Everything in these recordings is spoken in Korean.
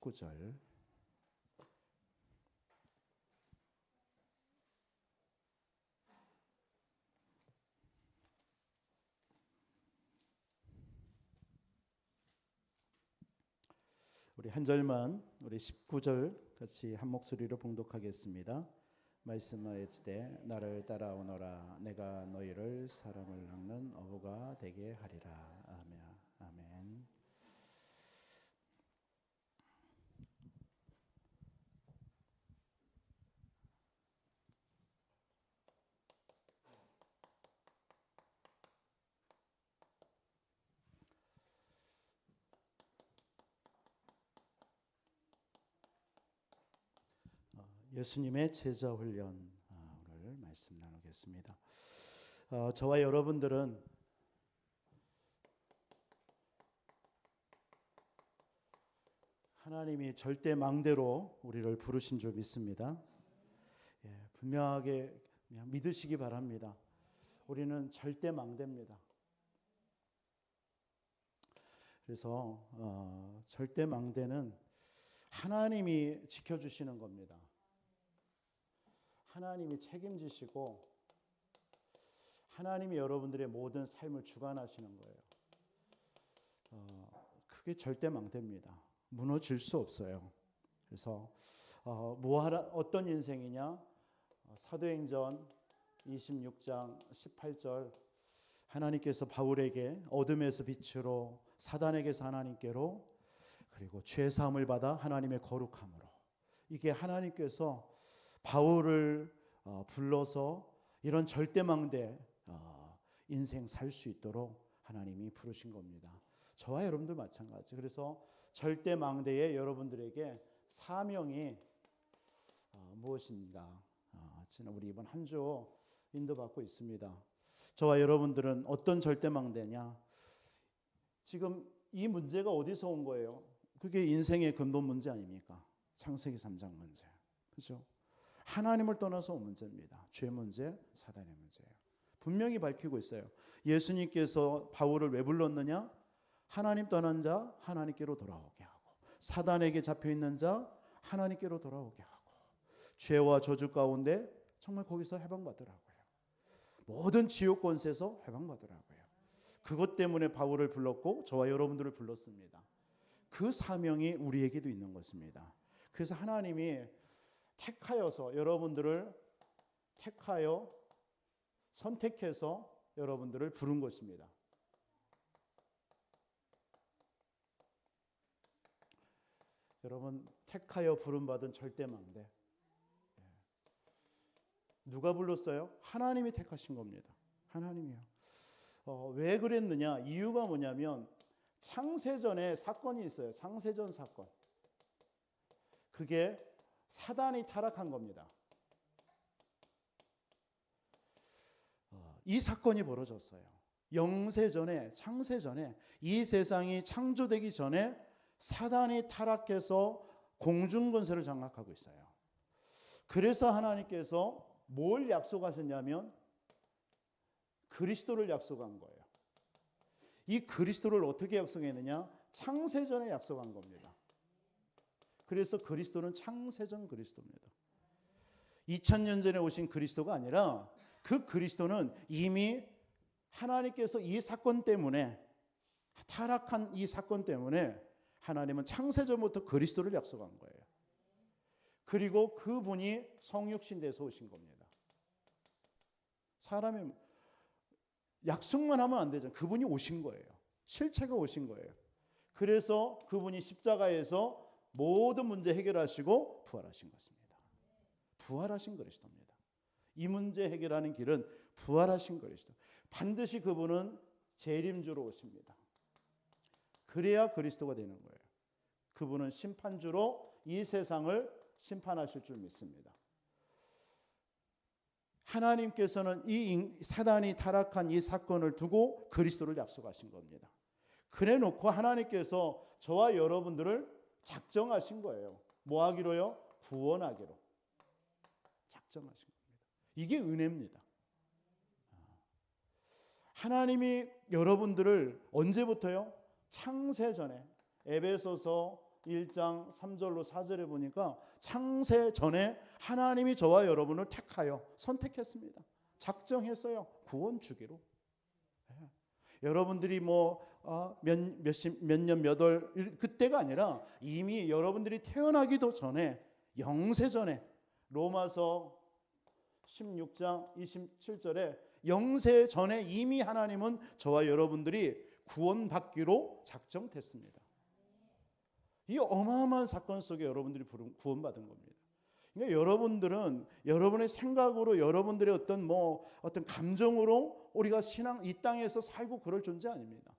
19절. 우리 한 절만 우리 19절 같이 한 목소리로 봉독하겠습니다. 말씀하였으되 나를 따라오너라 내가 너희를 사람을 낚는 어부가 되게 하리라. 아멘. 아멘. 예수님의 제자 훈련 오늘 말씀 나누겠습니다. 저와 여러분들은 하나님이 절대 망대로 우리를 부르신 줄 믿습니다. 분명하게 믿으시기 바랍니다. 우리는 절대 망대입니다. 그래서 절대 망대는 하나님이 지켜주시는 겁니다. 하나님이 책임지시고 하나님이 여러분들의 모든 삶을 주관하시는 거예요. 그게 절대 망대입니다. 무너질 수 없어요. 그래서 어떤 인생이냐? 사도행전 26장 18절 하나님께서 바울에게 어둠에서 빛으로 사단에게서 하나님께로 그리고 죄사함을 받아 하나님의 거룩함으로 이게 하나님께서 바울을 불러서 이런 절대망대 인생 살 수 있도록 하나님이 부르신 겁니다. 저와 여러분들 마찬가지. 그래서 절대망대에 여러분들에게 사명이 무엇인가? 지난 우리 이번 한 주 인도받고 있습니다. 저와 여러분들은 어떤 절대망대냐? 지금 이 문제가 어디서 온 거예요? 그게 인생의 근본 문제 아닙니까? 창세기 3장 문제. 그렇죠? 하나님을 떠나서 온 문제입니다. 죄 문제, 사단의 문제예요. 분명히 밝히고 있어요. 예수님께서 바울을 왜 불렀느냐? 하나님 떠난 자 하나님께로 돌아오게 하고 사단에게 잡혀있는 자 하나님께로 돌아오게 하고 죄와 저주 가운데 정말 거기서 해방받으라고요. 모든 지옥 권세에서 해방받으라고요. 그것 때문에 바울을 불렀고 저와 여러분들을 불렀습니다. 그 사명이 우리에게도 있는 것입니다. 그래서 하나님이 택하여서 여러분들을 택하여 선택해서 여러분들을 부른 것입니다. 여러분 택하여 부름받은 절대망대. 누가 불렀어요? 하나님이 택하신 겁니다. 하나님이요. 왜 그랬느냐? 이유가 뭐냐면 창세전에 사건이 있어요. 창세전 사건. 그게 사단이 타락한 겁니다. 이 사건이 벌어졌어요. 영세전에 창세전에 이 세상이 창조되기 전에 사단이 타락해서 공중권세를 장악하고 있어요. 그래서 하나님께서 뭘 약속하셨냐면 그리스도를 약속한 거예요. 이 그리스도를 어떻게 약속했느냐? 창세전에 약속한 겁니다. 그래서 그리스도는 창세전 그리스도입니다. 2000년 전에 오신 그리스도가 아니라 그 그리스도는 이미 하나님께서 이 사건 때문에 타락한 이 사건 때문에 하나님은 창세전부터 그리스도를 약속한 거예요. 그리고 그분이 성육신 돼서 오신 겁니다. 사람이 약속만 하면 안 되잖아요. 그분이 오신 거예요. 실체가 오신 거예요. 그래서 그분이 십자가에서 모든 문제 해결하시고 부활하신 것입니다. 부활하신 그리스도입니다. 이 문제 해결하는 길은 부활하신 그리스도. 반드시 그분은 재림주로 오십니다. 그래야 그리스도가 되는 거예요. 그분은 심판주로 이 세상을 심판하실 줄 믿습니다. 하나님께서는 이 사단이 타락한 이 사건을 두고 그리스도를 약속하신 겁니다. 그래 놓고 하나님께서 저와 여러분들을 작정하신 거예요. 뭐 하기로요? 구원하기로. 작정하신 겁니다. 이게 은혜입니다. 하나님이 여러분들을 언제부터요? 창세전에 에베소서 1장 3절로 4절에 보니까 창세 전에 하나님이 저와 여러분을 택하여 선택했습니다. 작정했어요. 구원 주기로. 네. 여러분들이 몇 년 몇 월 그때가 아니라 이미 여러분들이 태어나기도 전에 영세 전에 로마서 16장 27절에 영세 전에 이미 하나님은 저와 여러분들이 구원받기로 작정됐습니다. 이 어마어마한 사건 속에 여러분들이 구원받은 겁니다. 그러니까 여러분들은 여러분의 생각으로 여러분들의 어떤 감정으로 우리가 이 땅에서 살고 그럴 존재 아닙니다.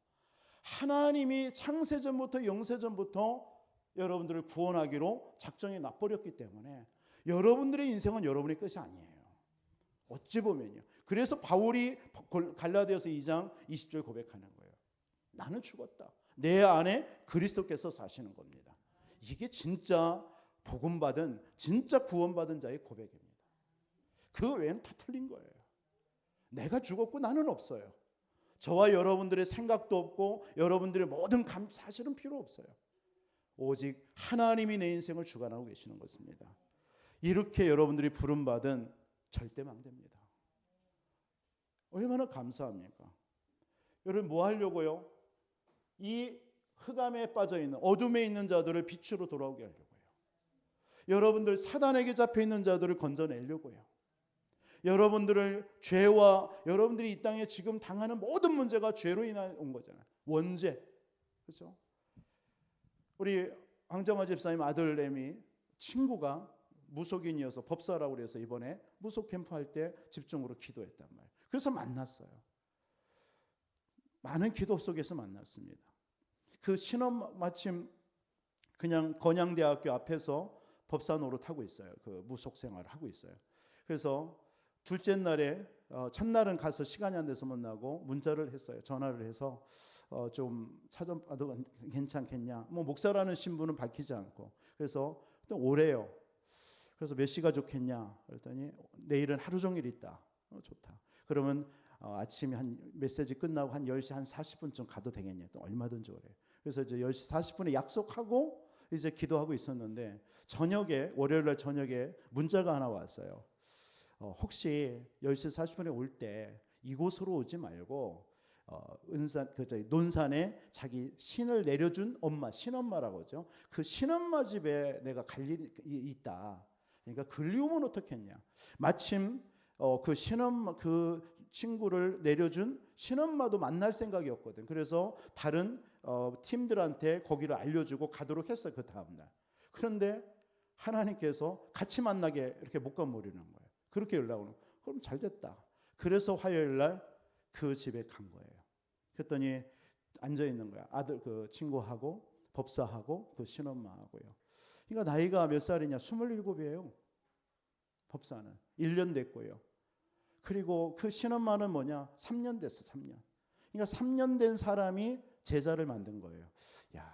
하나님이 창세전부터 영세전부터 여러분들을 구원하기로 작정해 놔버렸기 때문에 여러분들의 인생은 여러분의 것이 아니에요. 어찌 보면요. 그래서 바울이 갈라디아서 2장 20절 고백하는 거예요. 나는 죽었다. 내 안에 그리스도께서 사시는 겁니다. 이게 진짜 복음받은, 진짜 구원받은 자의 고백입니다. 그 외에는 다 틀린 거예요. 내가 죽었고 나는 없어요. 저와 여러분들의 생각도 없고 여러분들의 모든 사실은 필요 없어요. 오직 하나님이 내 인생을 주관하고 계시는 것입니다. 이렇게 여러분들이 부름받은 절대 망대입니다. 얼마나 감사합니까? 여러분 뭐 하려고요? 이 흑암에 빠져있는 어둠에 있는 자들을 빛으로 돌아오게 하려고요. 여러분들 사단에게 잡혀있는 자들을 건져내려고요. 여러분들을 죄와 여러분들이 이 땅에 지금 당하는 모든 문제가 죄로 인해 온 거잖아요. 원죄. 그렇죠? 우리 황정화 집사님 아들 애미 친구가 무속인이어서 법사라고 그래서 이번에 무속 캠프 할 때 집중으로 기도했단 말이에요. 그래서 만났어요. 많은 기도 속에서 만났습니다. 그 신혼 마침 그냥 건양대학교 앞에서 법사 노릇하고 있어요. 그 무속 생활을 하고 있어요. 그래서 둘째 날에 첫날은 가서 시간이 안 돼서 못 나고 문자를 했어요. 전화를 해서 좀 차좀 봐도 괜찮겠냐. 목사라는 신분은 밝히지 않고 그래서 또 오래요. 그래서 몇 시가 좋겠냐 그랬더니 내일은 하루 종일 있다. 좋다. 그러면 아침에 한 메시지 끝나고 한 10시 한 40분쯤 가도 되겠냐. 또 얼마든지 오래요. 그래서 이제 10시 40분에 약속하고 이제 기도하고 있었는데 저녁에 월요일 날 저녁에 문자가 하나 왔어요. 혹시 10시 40분에 올 때 이곳으로 오지 말고 논산에 자기 신을 내려준 엄마, 신엄마라고 하죠. 그 신엄마 집에 내가 갈 일이 있다. 그러니까 글리 오면 어떻겠냐. 마침 그 신엄마 그 친구를 내려준 신엄마도 만날 생각이었거든. 그래서 다른 팀들한테 거기를 알려주고 가도록 했어요. 그 다음날. 그런데 하나님께서 같이 만나게 이렇게 못 가버리는 거예요. 그렇게 연락 오는 거예요. 그럼 잘 됐다. 그래서 화요일 날 그 집에 간 거예요. 그랬더니 앉아 있는 거야. 아들 그 친구하고 법사하고 그 신엄마하고요. 그러니까 나이가 몇 살이냐? 27이에요. 법사는 1년 됐고요. 그리고 그 신엄마는 뭐냐? 3년 됐어. 3년. 그러니까 3년 된 사람이 제자를 만든 거예요. 야,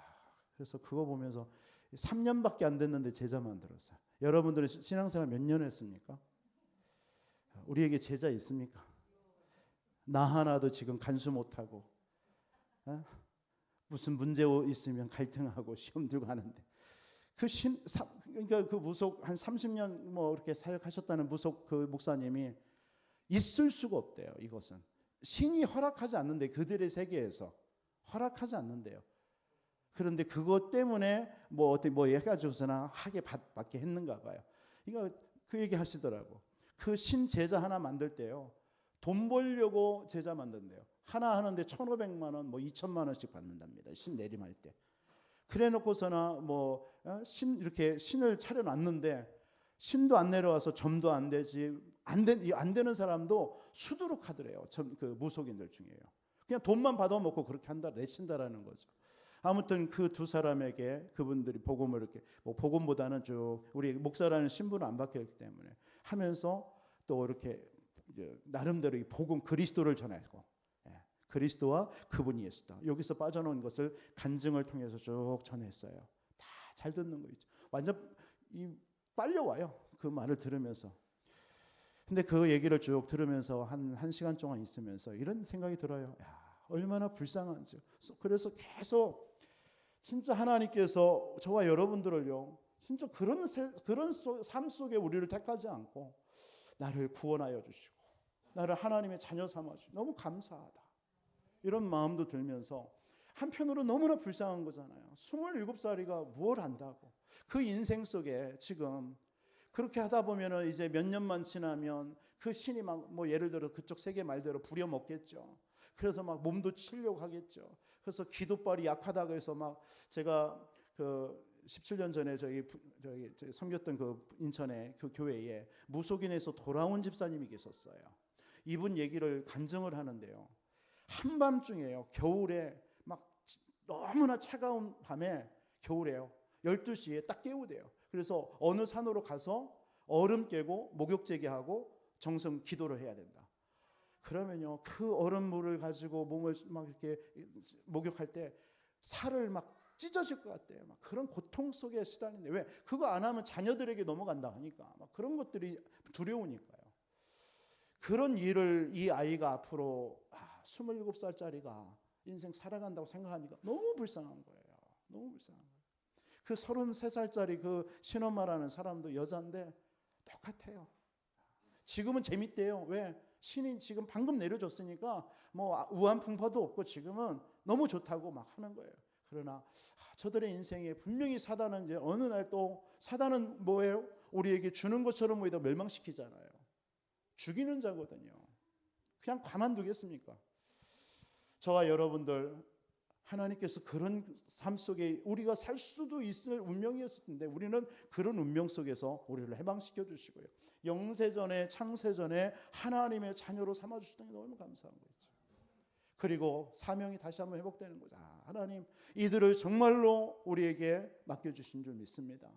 그래서 그거 보면서 3년밖에 안 됐는데 제자 만들었어요. 여러분들은 신앙생활 몇 년 했습니까? 우리에게 제자 있습니까? 나 하나도 지금 간수 못하고 무슨 문제 있으면 갈등하고 시험 들고 하는데 그러니까 그 무속 한 30년 이렇게 사역하셨다는 무속 그 목사님이 있을 수가 없대요. 이것은 신이 허락하지 않는데 그들의 세계에서 허락하지 않는데요. 그런데 그것 때문에 어떻게 해가지고서나 하게 받게 했는가 봐요. 이거 그 얘기 하시더라고. 그 신 제자 하나 만들 때요. 돈 벌려고 제자 만든대요. 하나 하는데 1,500만 원, 2천만 원씩 받는답니다. 신 내림할 때. 그래놓고서나 이렇게 신을 차려놨는데 신도 안 내려와서 점도 안 되지 안 되는 사람도 수두룩하더래요. 그 무속인들 중에요. 그냥 돈만 받아먹고 그렇게 한다 내친다라는 거죠. 아무튼 그 두 사람에게 그분들이 복음을 이렇게 복음보다는 쭉 우리 목사라는 신분을 안 받겼기 때문에 하면서 또 이렇게 나름대로 이 복음 그리스도를 전하고 그리스도와 그분이 예수다. 여기서 빠져나온 것을 간증을 통해서 쭉 전했어요. 다 잘 듣는 거 있죠. 완전 빨려와요. 그 말을 들으면서. 근데 그 얘기를 쭉 들으면서 한 시간 동안 있으면서 이런 생각이 들어요. 야, 얼마나 불쌍한지. 그래서 계속 진짜 하나님께서 저와 여러분들을요, 진짜 그런 삶 속에 우리를 택하지 않고 나를 구원하여 주시고 나를 하나님의 자녀 삼아 주시고 너무 감사하다, 이런 마음도 들면서 한편으로 너무나 불쌍한 거잖아요. 27살이가 뭘 안다고. 그 인생 속에 지금 그렇게 하다 보면은 이제 몇 년만 지나면 그 신이 막 뭐 예를 들어 그쪽 세계 말대로 부려먹겠죠. 그래서 막 몸도 치려고 하겠죠. 그래서 기도발이 약하다고 해서 막 제가 그 17년 전에 저희 섬겼던 그 인천의 그 교회에 무속인에서 돌아온 집사님이 계셨어요. 이분 얘기를 간증을 하는데요. 한밤중에요. 겨울에 막 너무나 차가운 밤에 겨울에요. 12시에 딱 깨우대요. 그래서 어느 산으로 가서 얼음 깨고 목욕제기하고 정성 기도를 해야 된다. 그러면요, 그 얼음물을 가지고 몸을 막 이렇게 목욕할 때 살을 막 찢어질 것 같대요. 막 그런 고통 속에 시달리는데, 왜 그거 안 하면 자녀들에게 넘어간다 하니까 막 그런 것들이 두려우니까요. 그런 일을 이 아이가 앞으로 27살짜리가 인생 살아간다고 생각하니까 너무 불쌍한 거예요. 너무 불쌍한 거예요. 그 33살짜리 그 신엄마라는 사람도 여자인데 똑같아요. 지금은 재밌대요. 왜? 신이 지금 방금 내려줬으니까 뭐 우한풍파도 없고 지금은 너무 좋다고 막 하는 거예요. 그러나 저들의 인생에 분명히 사단은 이제 어느 날 또 사단은 뭐예요? 우리에게 주는 것처럼 보이다 멸망시키잖아요. 죽이는 자거든요. 그냥 가만두겠습니까? 저와 여러분들, 하나님께서 그런 삶 속에 우리가 살 수도 있을 운명이었을 텐데 우리는 그런 운명 속에서 우리를 해방시켜 주시고요, 영세전에 창세전에 하나님의 자녀로 삼아 주시다니 너무 감사한 거죠. 그리고 사명이 다시 한번 회복되는 거죠. 하나님, 이들을 정말로 우리에게 맡겨주신 줄 믿습니다.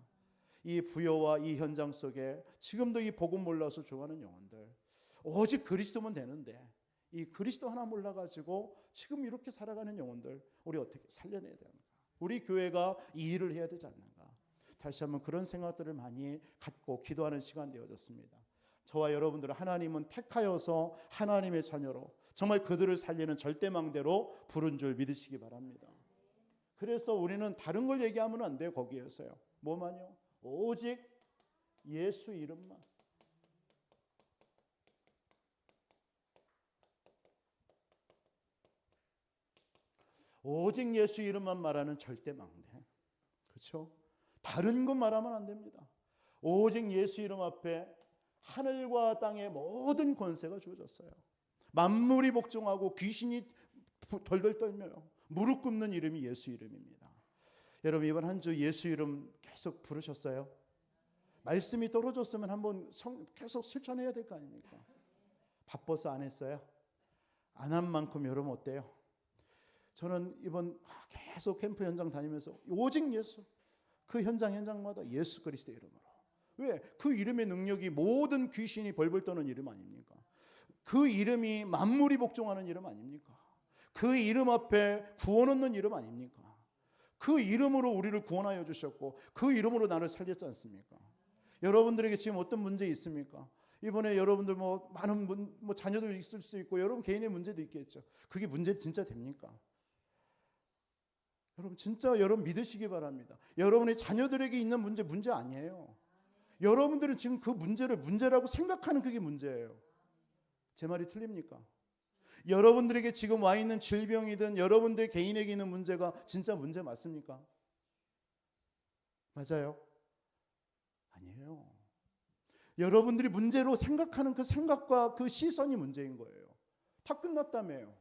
이 부여와 이 현장 속에 지금도 이 복음 몰라서 좋아하는 영혼들, 오직 그리스도면 되는데 이 그리스도 하나 몰라가지고 지금 이렇게 살아가는 영혼들, 우리 어떻게 살려내야 되는가? 우리 교회가 이 일을 해야 되지 않는가? 다시 한번 그런 생각들을 많이 갖고 기도하는 시간 되어졌습니다. 저와 여러분들은 하나님은 택하여서 하나님의 자녀로 정말 그들을 살리는 절대망대로 부른 줄 믿으시기 바랍니다. 그래서 우리는 다른 걸 얘기하면 안 돼요. 거기에서요. 뭐만요? 오직 예수 이름만. 오직 예수 이름만 말하는 절대망대. 그렇죠? 다른 것 말하면 안 됩니다. 오직 예수 이름 앞에 하늘과 땅의 모든 권세가 주어졌어요. 만물이 복종하고 귀신이 덜덜 떨며요. 무릎 꿇는 이름이 예수 이름입니다. 여러분, 이번 한 주 예수 이름 계속 부르셨어요? 말씀이 떨어졌으면 한번 계속 실천해야 될 거 아닙니까? 바빠서 안 했어요? 안 한 만큼 여러분 어때요? 저는 이번 계속 캠프 현장 다니면서 오직 예수, 그 현장마다 예수 그리스도의 이름으로. 왜? 그 이름의 능력이 모든 귀신이 벌벌 떠는 이름 아닙니까? 그 이름이 만물이 복종하는 이름 아닙니까? 그 이름 앞에 구원 얻는 이름 아닙니까? 그 이름으로 우리를 구원하여 주셨고 그 이름으로 나를 살렸지 않습니까? 여러분들에게 지금 어떤 문제 있습니까? 이번에 여러분들 많은 자녀들 있을 수 있고 여러분 개인의 문제도 있겠죠. 그게 문제 진짜 됩니까? 여러분 진짜 여러분 믿으시기 바랍니다. 여러분의 자녀들에게 있는 문제 아니에요. 여러분들은 지금 그 문제를 문제라고 생각하는 그게 문제예요. 제 말이 틀립니까? 여러분들에게 지금 와 있는 질병이든 여러분들 개인에게 있는 문제가 진짜 문제 맞습니까? 맞아요? 아니에요. 여러분들이 문제로 생각하는 그 생각과 그 시선이 문제인 거예요. 다 끝났다며요.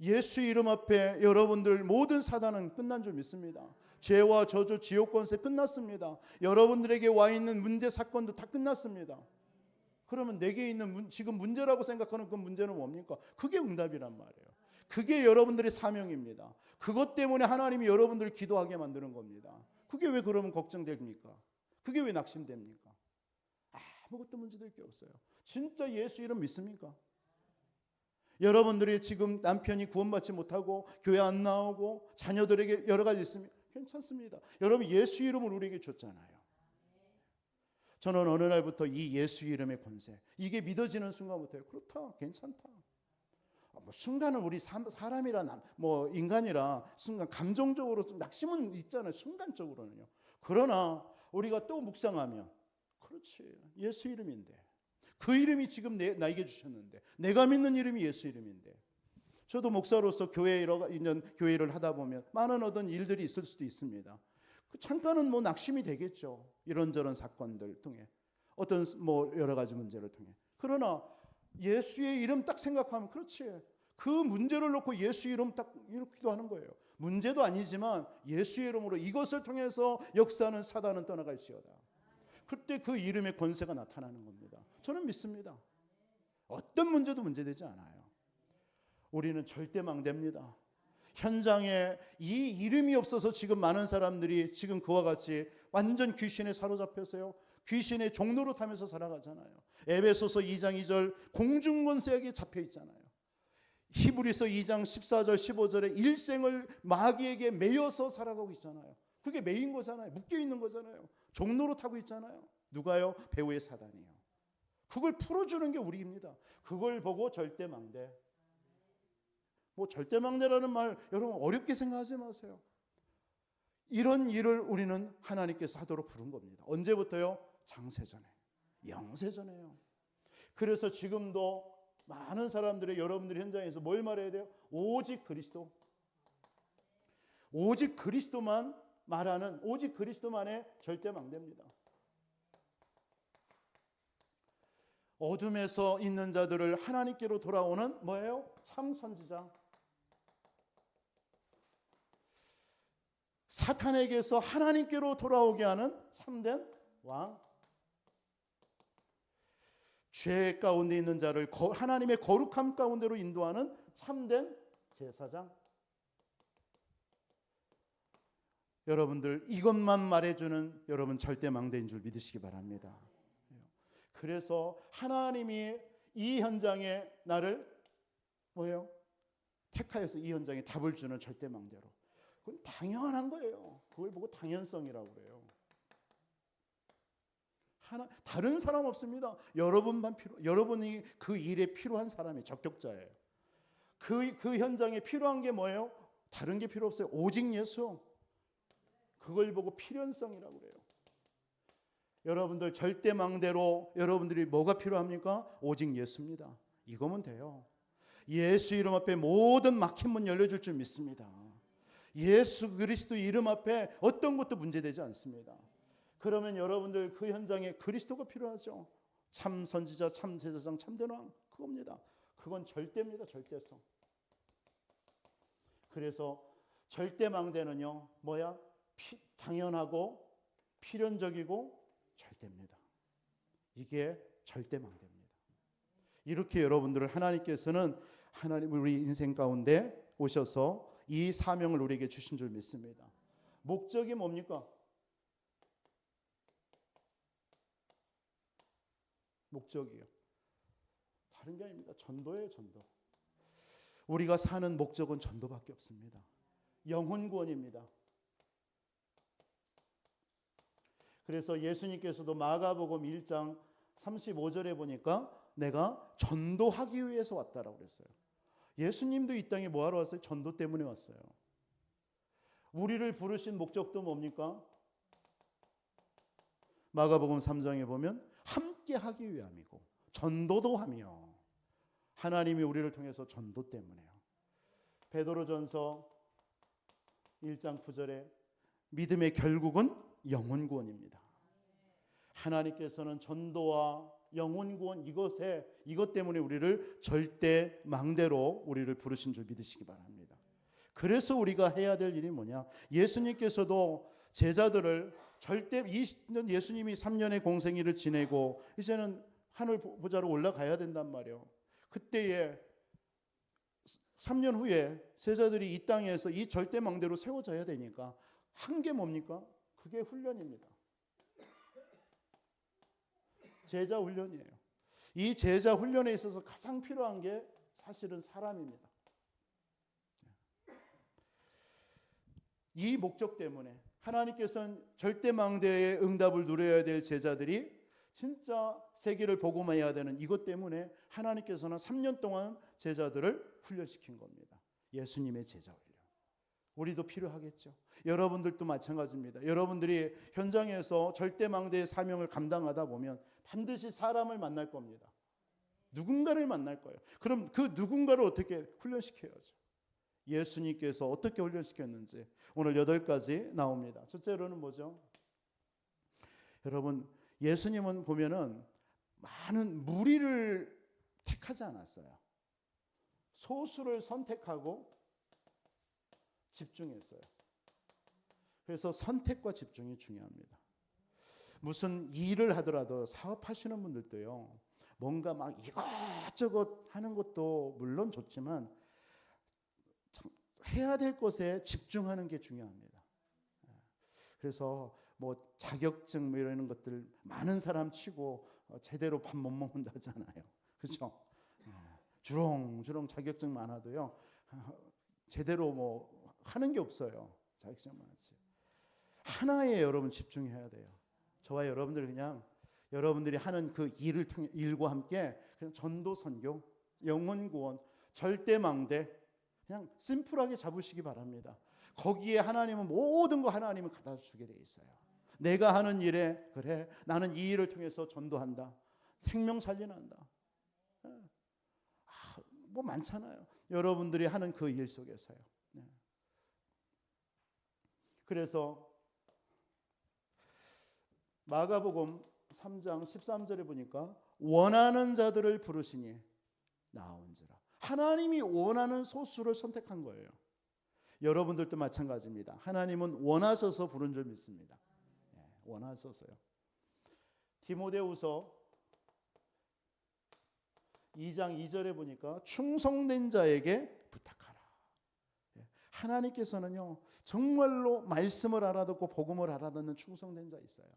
예수 이름 앞에 여러분들 모든 사단은 끝난 줄 믿습니다. 죄와 저주, 지옥 권세 끝났습니다. 여러분들에게 와 있는 문제 사건도 다 끝났습니다. 그러면 내게 있는 지금 문제라고 생각하는 그 문제는 뭡니까? 그게 응답이란 말이에요. 그게 여러분들의 사명입니다. 그것 때문에 하나님이 여러분들을 기도하게 만드는 겁니다. 그게 왜 그러면 걱정됩니까? 그게 왜 낙심됩니까? 아무것도 문제될 게 없어요. 진짜 예수 이름 믿습니까? 여러분들이 지금 남편이 구원받지 못하고 교회 안 나오고 자녀들에게 여러 가지 있으면 괜찮습니다. 여러분 예수 이름을 우리에게 줬잖아요. 저는 어느 날부터 이 예수 이름의 권세, 이게 믿어지는 순간부터 그렇다, 괜찮다. 뭐 순간은 우리 사람이라 뭐 인간이라 순간 감정적으로 좀 낙심은 있잖아요. 순간적으로는요. 그러나 우리가 또 묵상하면 그렇지, 예수 이름인데, 그 이름이 지금 나에게 주셨는데, 내가 믿는 이름이 예수 이름인데. 저도 목사로서 교회를 하다 보면 많은 어떤 일들이 있을 수도 있습니다. 잠깐은 뭐 낙심이 되겠죠. 이런저런 사건들 통해, 어떤 뭐 여러 가지 문제를 통해. 그러나 예수의 이름 딱 생각하면 그렇지, 그 문제를 놓고 예수 이름 딱 이렇게 기도하는 거예요. 문제도 아니지만 예수의 이름으로 이것을 통해서 역사하는 사단은 떠나갈지어다. 그때 그 이름의 권세가 나타나는 겁니다. 저는 믿습니다. 어떤 문제도 문제되지 않아요. 우리는 절대 망대입니다. 현장에 이 이름이 없어서 지금 많은 사람들이 지금 그와 같이 완전 귀신에 사로잡혀서요, 귀신의 종로로 타면서 살아가잖아요. 에베소서 2장 2절 공중권세에게 잡혀 있잖아요. 히브리서 2장 14절 15절에 일생을 마귀에게 매여서 살아가고 있잖아요. 그게 매인 거잖아요. 묶여 있는 거잖아요. 종로로 타고 있잖아요. 누가요? 배후의 사단이요. 그걸 풀어주는 게 우리입니다. 그걸 보고 절대망대. 뭐 절대망대라는 말 여러분 어렵게 생각하지 마세요. 이런 일을 우리는 하나님께서 하도록 부른 겁니다. 언제부터요? 장세전에, 영세전에요. 그래서 지금도 많은 사람들이 여러분들 현장에서 뭘 말해야 돼요? 오직 그리스도. 오직 그리스도만 말하는, 오직 그리스도만의 절대망대입니다. 어둠에서 있는 자들을 하나님께로 돌아오는 뭐예요? 참 선지자. 사탄에게서 하나님께로 돌아오게 하는 참된 왕. 죄 가운데 있는 자를 하나님의 거룩함 가운데로 인도하는 참된 제사장. 여러분들 이것만 말해주는 여러분 절대망대인 줄 믿으시기 바랍니다. 그래서 하나님이 이 현장에 나를 뭐예요? 택하여서 이 현장에 답을 주는 절대망대로. 그건 당연한 거예요. 그걸 보고 당연성이라고 그래요. 다른 사람 없습니다. 여러분이 그 일에 필요한 사람이 적격자예요. 그 현장에 필요한 게 뭐예요? 다른 게 필요 없어요. 오직 예수. 그걸 보고 필연성이라고 그래요. 여러분들 절대망대로 여러분들이 뭐가 필요합니까? 오직 예수입니다. 이거면 돼요. 예수 이름 앞에 모든 막힌 문 열려줄 줄 믿습니다. 예수 그리스도 이름 앞에 어떤 것도 문제되지 않습니다. 그러면 여러분들 그 현장에 그리스도가 필요하죠. 참 선지자, 참 제사장, 참된 왕, 그겁니다. 그건 절대입니다. 절대성. 그래서 절대망대는요 뭐야? 당연하고 필연적이고 절대입니다. 이게 절대망대입니다. 이렇게 여러분들을 하나님께서는 우리 인생 가운데 오셔서 이 사명을 우리에게 주신 줄 믿습니다. 목적이 뭡니까? 목적이요. 다른 게 아닙니다. 전도예요, 전도. 우리가 사는 목적은 전도밖에 없습니다. 영혼 구원입니다. 그래서 예수님께서도 마가복음 1장 35절에 보니까 내가 전도하기 위해서 왔다라고 그랬어요. 예수님도 이 땅에 뭐하러 왔어요? 전도 때문에 왔어요. 우리를 부르신 목적도 뭡니까? 마가복음 3장에 보면 함께 하기 위함이고 전도도 하며, 하나님이 우리를 통해서 전도 때문에요. 베드로전서 1장 9절에 믿음의 결국은 영혼 구원입니다. 하나님께서는 전도와 영혼 구원 이것 때문에 우리를 절대 망대로 우리를 부르신 줄 믿으시기 바랍니다. 그래서 우리가 해야 될 일이 뭐냐? 예수님께서도 제자들을 예수님이 3년의 공생일을 지내고 이제는 하늘 보좌로 올라가야 된단 말이에요. 그때에 3년 후에 제자들이 이 땅에서 이 절대 망대로 세워져야 되니까 한 게 뭡니까? 그게 훈련입니다. 제자 훈련이에요. 이 제자 훈련에 있어서 가장 필요한 게 사실은 사람입니다. 이 목적 때문에 하나님께서는 절대망대의 응답을 누려야 될 제자들이 진짜 세계를 복음화해야 되는 이것 때문에 하나님께서는 3년 동안 제자들을 훈련시킨 겁니다. 예수님의 제자 훈련. 우리도 필요하겠죠. 여러분들도 마찬가지입니다. 여러분들이 현장에서 절대망대의 사명을 감당하다 보면 반드시 사람을 만날 겁니다. 누군가를 만날 거예요. 그럼 그 누군가를 어떻게 훈련시켜야죠? 예수님께서 어떻게 훈련시켰는지 오늘 8가지 나옵니다. 첫째로는 뭐죠? 여러분, 예수님은 보면은 많은 무리를 택하지 않았어요. 소수를 선택하고 집중했어요. 그래서 선택과 집중이 중요합니다. 무슨 일을 하더라도 사업하시는 분들도요, 뭔가 막 이것저것 하는 것도 물론 좋지만 해야 될 것에 집중하는 게 중요합니다. 그래서 뭐 자격증 뭐 이런 것들 많은 사람 치고 제대로 밥 못 먹는다 하잖아요. 그렇죠? 주렁주렁 자격증 많아도요, 제대로 뭐 하는 게 없어요. 자격증 많지. 하나에 여러분 집중해야 돼요. 저와 여러분들 그냥 여러분들이 하는 그 일과 함께 그냥 전도 선교, 영혼 구원, 절대망대 그냥 심플하게 잡으시기 바랍니다. 거기에 하나님은 모든 거 하나님은 갖다 주게 돼 있어요. 내가 하는 일에 그래 나는 이 일을 통해서 전도한다. 생명 살린한다. 뭐 많잖아요. 여러분들이 하는 그 일 속에서요. 그래서 마가복음 3장 13절에 보니까 원하는 자들을 부르시니 나온지라. 하나님이 원하는 소수를 선택한 거예요. 여러분들도 마찬가지입니다. 하나님은 원하셔서 부른 줄 믿습니다. 원하셔서요. 디모데후서 2장 2절에 보니까 충성된 자에게 부탁하라. 하나님께서는요 정말로 말씀을 알아듣고 복음을 알아듣는 충성된 자 있어요.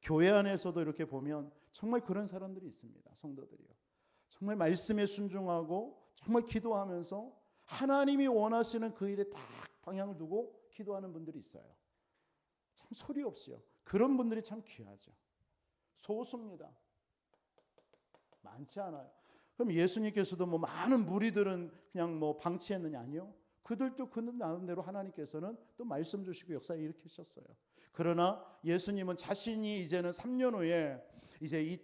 교회 안에서도 이렇게 보면 정말 그런 사람들이 있습니다. 성도들이요. 정말 말씀에 순종하고 정말 기도하면서 하나님이 원하시는 그 일에 딱 방향을 두고 기도하는 분들이 있어요. 참 소리 없이요. 그런 분들이 참 귀하죠. 소수입니다. 많지 않아요. 그럼 예수님께서도 뭐 많은 무리들은 그냥 뭐 방치했느냐? 아니요. 그들도 그 나름대로 하나님께서는 또 말씀 주시고 역사에 일으키셨어요. 그러나 예수님은 자신이 이제는 3년 후에 이제 이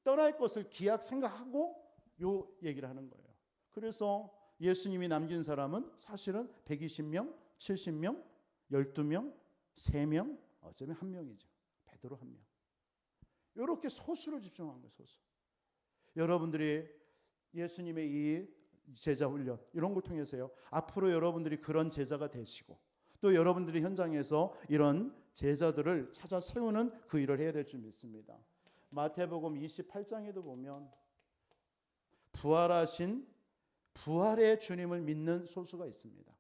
떠날 것을 기약 생각하고 요 얘기를 하는 거예요. 그래서 예수님이 남긴 사람은 사실은 120명, 70명, 12명, 3명, 어쩌면 1명이죠. 베드로 1명. 이렇게 소수를 집중한 거예요. 소수. 여러분들이 예수님의 이 제자 훈련 이런 걸 통해서요. 앞으로 여러분들이 그런 제자가 되시고 또 여러분들이 현장에서 이런 제자들을 찾아 세우는 그 일을 해야 될 줄 믿습니다. 마태복음 28장에도 보면 부활하신 부활의 주님을 믿는 소수가 있습니다.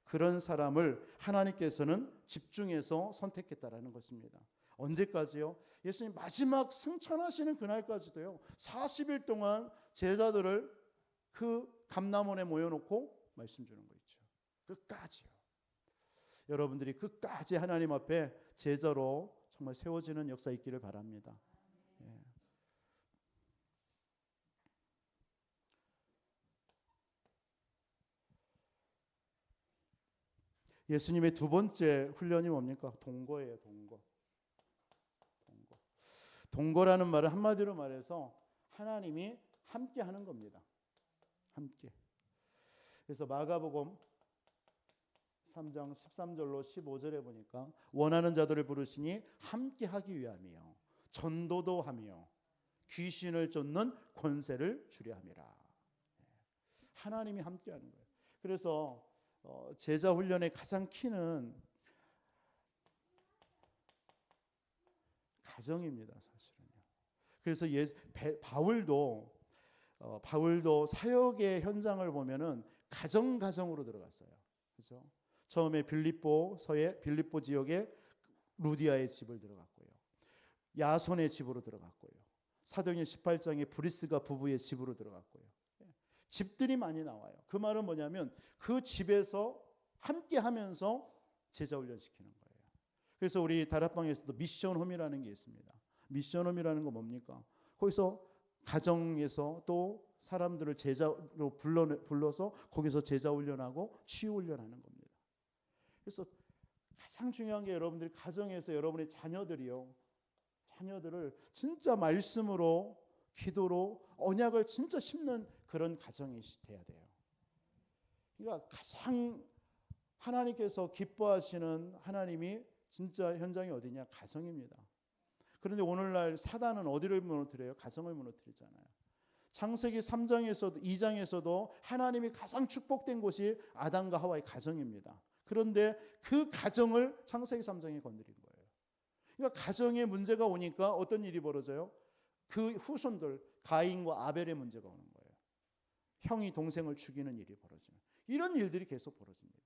그런 사람을 하나님께서는 집중해서 선택했다라는 것입니다. 언제까지요? 예수님 마지막 승천하시는 그날까지도요. 40일 동안 제자들을 그 감람원에 모여놓고 말씀 주는 거 있죠. 끝까지요. 여러분들이 끝까지 하나님 앞에 제자로 정말 세워지는 역사 있기를 바랍니다. 예수님의 두 번째 훈련이 뭡니까? 동거예요. 동거. 동거라는 말은 한마디로 말해서 하나님이 함께 하는 겁니다. 함께. 그래서 마가복음 3장 13절로 15절에 보니까 원하는 자들을 부르시니 함께 하기 위함이요 전도도 하며 귀신을 쫓는 권세를 주려 함이라. 하나님이 함께 하는 거예요. 그래서 제자 훈련의 가장 키는 가정입니다, 사실은요. 그래서 바울도 사역의 현장을 보면은 가정으로 들어갔어요. 그렇죠? 처음에 빌립보 지역에 루디아의 집을 들어갔고요. 야손의 집으로 들어갔고요. 사도행전 18장에 브리스가 부부의 집으로 들어갔고요. 집들이 많이 나와요. 그 말은 뭐냐면 그 집에서 함께 하면서 제자 훈련시키는 거예요. 그래서 우리 다락방에서도 미션 홈이라는 게 있습니다. 미션홈이라는 건 뭡니까? 거기서 가정에서 또 사람들을 제자로 불러서 거기서 제자 훈련하고 치유 훈련하는 겁니다. 그래서 가장 중요한 게 여러분들이 가정에서 여러분의 자녀들을 진짜 말씀으로 기도로 언약을 진짜 심는 그런 가정이 돼야 돼요. 그러니까 가장 하나님께서 기뻐하시는 하나님이 진짜 현장이 어디냐? 가정입니다. 그런데 오늘날 사단은 어디를 무너뜨려요? 가정을 무너뜨리잖아요. 창세기 3장에서도 2장에서도 하나님이 가장 축복된 곳이 아담과 하와의 가정입니다. 그런데 그 가정을 창세기 3장에 건드린 거예요. 그러니까 가정에 문제가 오니까 어떤 일이 벌어져요? 그 후손들 가인과 아벨의 문제가 오는 거예요. 형이 동생을 죽이는 일이 벌어지는 이런 일들이 계속 벌어집니다.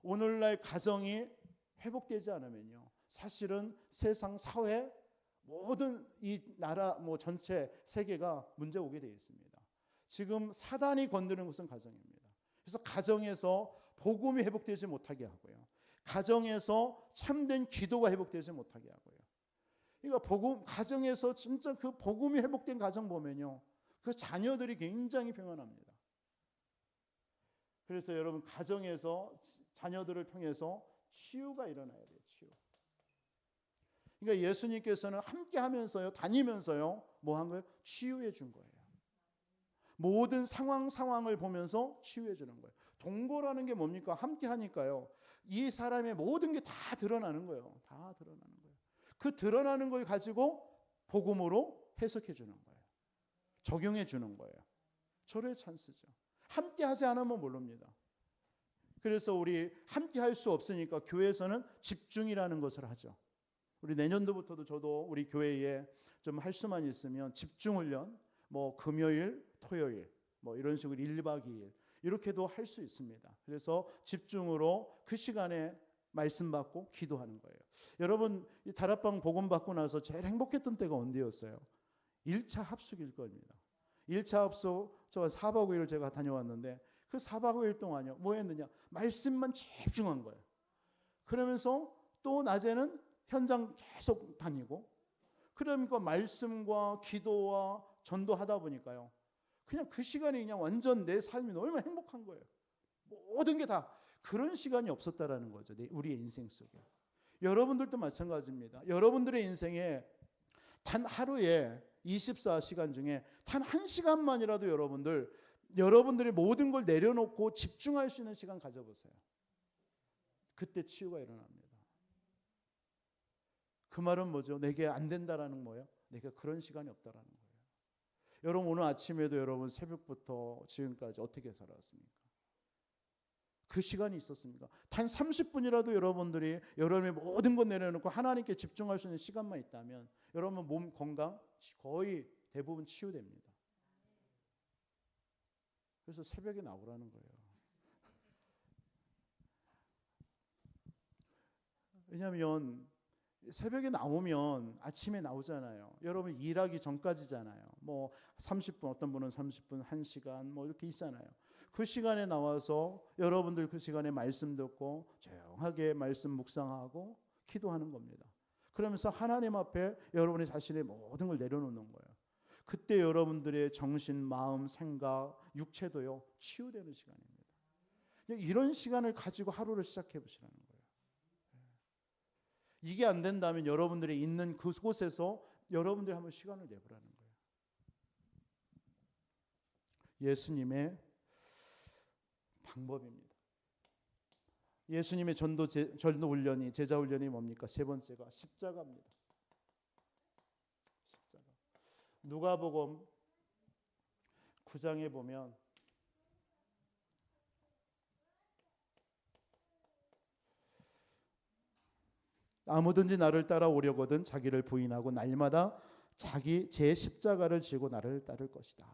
오늘날 가정이 회복되지 않으면요, 사실은 세상 사회 모든 이 나라 전체 세계가 문제 오게 되어 있습니다. 지금 사단이 건드는 것은 가정입니다. 그래서 가정에서 복음이 회복되지 못하게 하고요, 가정에서 참된 기도가 회복되지 못하게 하고요. 그러니까 가정에서 진짜 그 복음이 회복된 가정 보면요, 그 자녀들이 굉장히 평안합니다. 그래서 여러분 가정에서 자녀들을 통해서 치유가 일어나야 돼요. 치유. 그러니까 예수님께서는 함께 하면서요, 다니면서요, 뭐 한 거예요? 치유해 준 거예요. 모든 상황을 보면서 치유해 주는 거예요. 동거라는 게 뭡니까? 함께 하니까요, 이 사람의 모든 게 다 드러나는 거예요. 다 드러나는 거예요. 그 드러나는 걸 가지고 복음으로 해석해 주는 거예요. 적용해 주는 거예요. 절호의 찬스죠. 함께 하지 않으면 모릅니다. 그래서 우리 함께 할 수 없으니까 교회에서는 집중이라는 것을 하죠. 우리 내년도부터도 저도 우리 교회에 좀 할 수만 있으면 집중훈련, 금요일, 토요일, 이런 식으로 1박 2일 이렇게도 할 수 있습니다. 그래서 집중으로 그 시간에 말씀 받고 기도하는 거예요. 여러분, 이 다락방 복음 받고 나서 제일 행복했던 때가 언제였어요? 1차 합숙일 겁니다. 1차 합숙 저 4박 5일을 제가 다녀왔는데 그 4박 5일 동안요, 뭐 했느냐? 말씀만 집중한 거예요. 그러면서 또 낮에는 현장 계속 다니고, 그러니까 말씀과 기도와 전도하다 보니까요, 그냥 그 시간이 그냥 완전 내 삶이 얼마나 행복한 거예요. 모든 게 다 그런 시간이 없었다라는 거죠. 우리의 인생 속에. 여러분들도 마찬가지입니다. 여러분들의 인생에 단 하루에 24시간 중에 단 1시간만이라도 여러분들이 모든 걸 내려놓고 집중할 수 있는 시간 가져보세요. 그때 치유가 일어납니다. 그 말은 뭐죠? 내게 안 된다라는 거예요. 내게 그런 시간이 없다라는 거예요. 여러분, 오늘 아침에도 여러분 새벽부터 지금까지 어떻게 살아왔습니까? 그 시간이 있었습니까? 단 30분이라도 여러분의 모든 것 내려놓고 하나님께 집중할 수 있는 시간만 있다면 여러분 몸 건강 거의 대부분 치유됩니다. 그래서 새벽에 나오라는 거예요. 왜냐하면 새벽에 나오면 아침에 나오잖아요. 여러분 일하기 전까지잖아요. 30분, 어떤 분은 30분, 1시간 이렇게 있잖아요. 그 시간에 나와서 여러분들 그 시간에 말씀 듣고 조용하게 말씀 묵상하고 기도하는 겁니다. 그러면서 하나님 앞에 여러분의 자신의 모든 걸 내려놓는 거예요. 그때 여러분들의 정신, 마음, 생각, 육체도요 치유되는 시간입니다. 이런 시간을 가지고 하루를 시작해 보시라는 거예요. 이게 안 된다면 여러분들이 있는 그곳에서 여러분들이 한번 시간을 내보라는 거예요. 예수님의 방법입니다. 예수님의 전도 훈련이, 제자 훈련이 뭡니까? 세 번째가 십자가입니다. 십자가. 누가복음 9장에 보면 아무든지 나를 따라오려거든 자기를 부인하고 날마다 자기 제 십자가를 지고 나를 따를 것이다.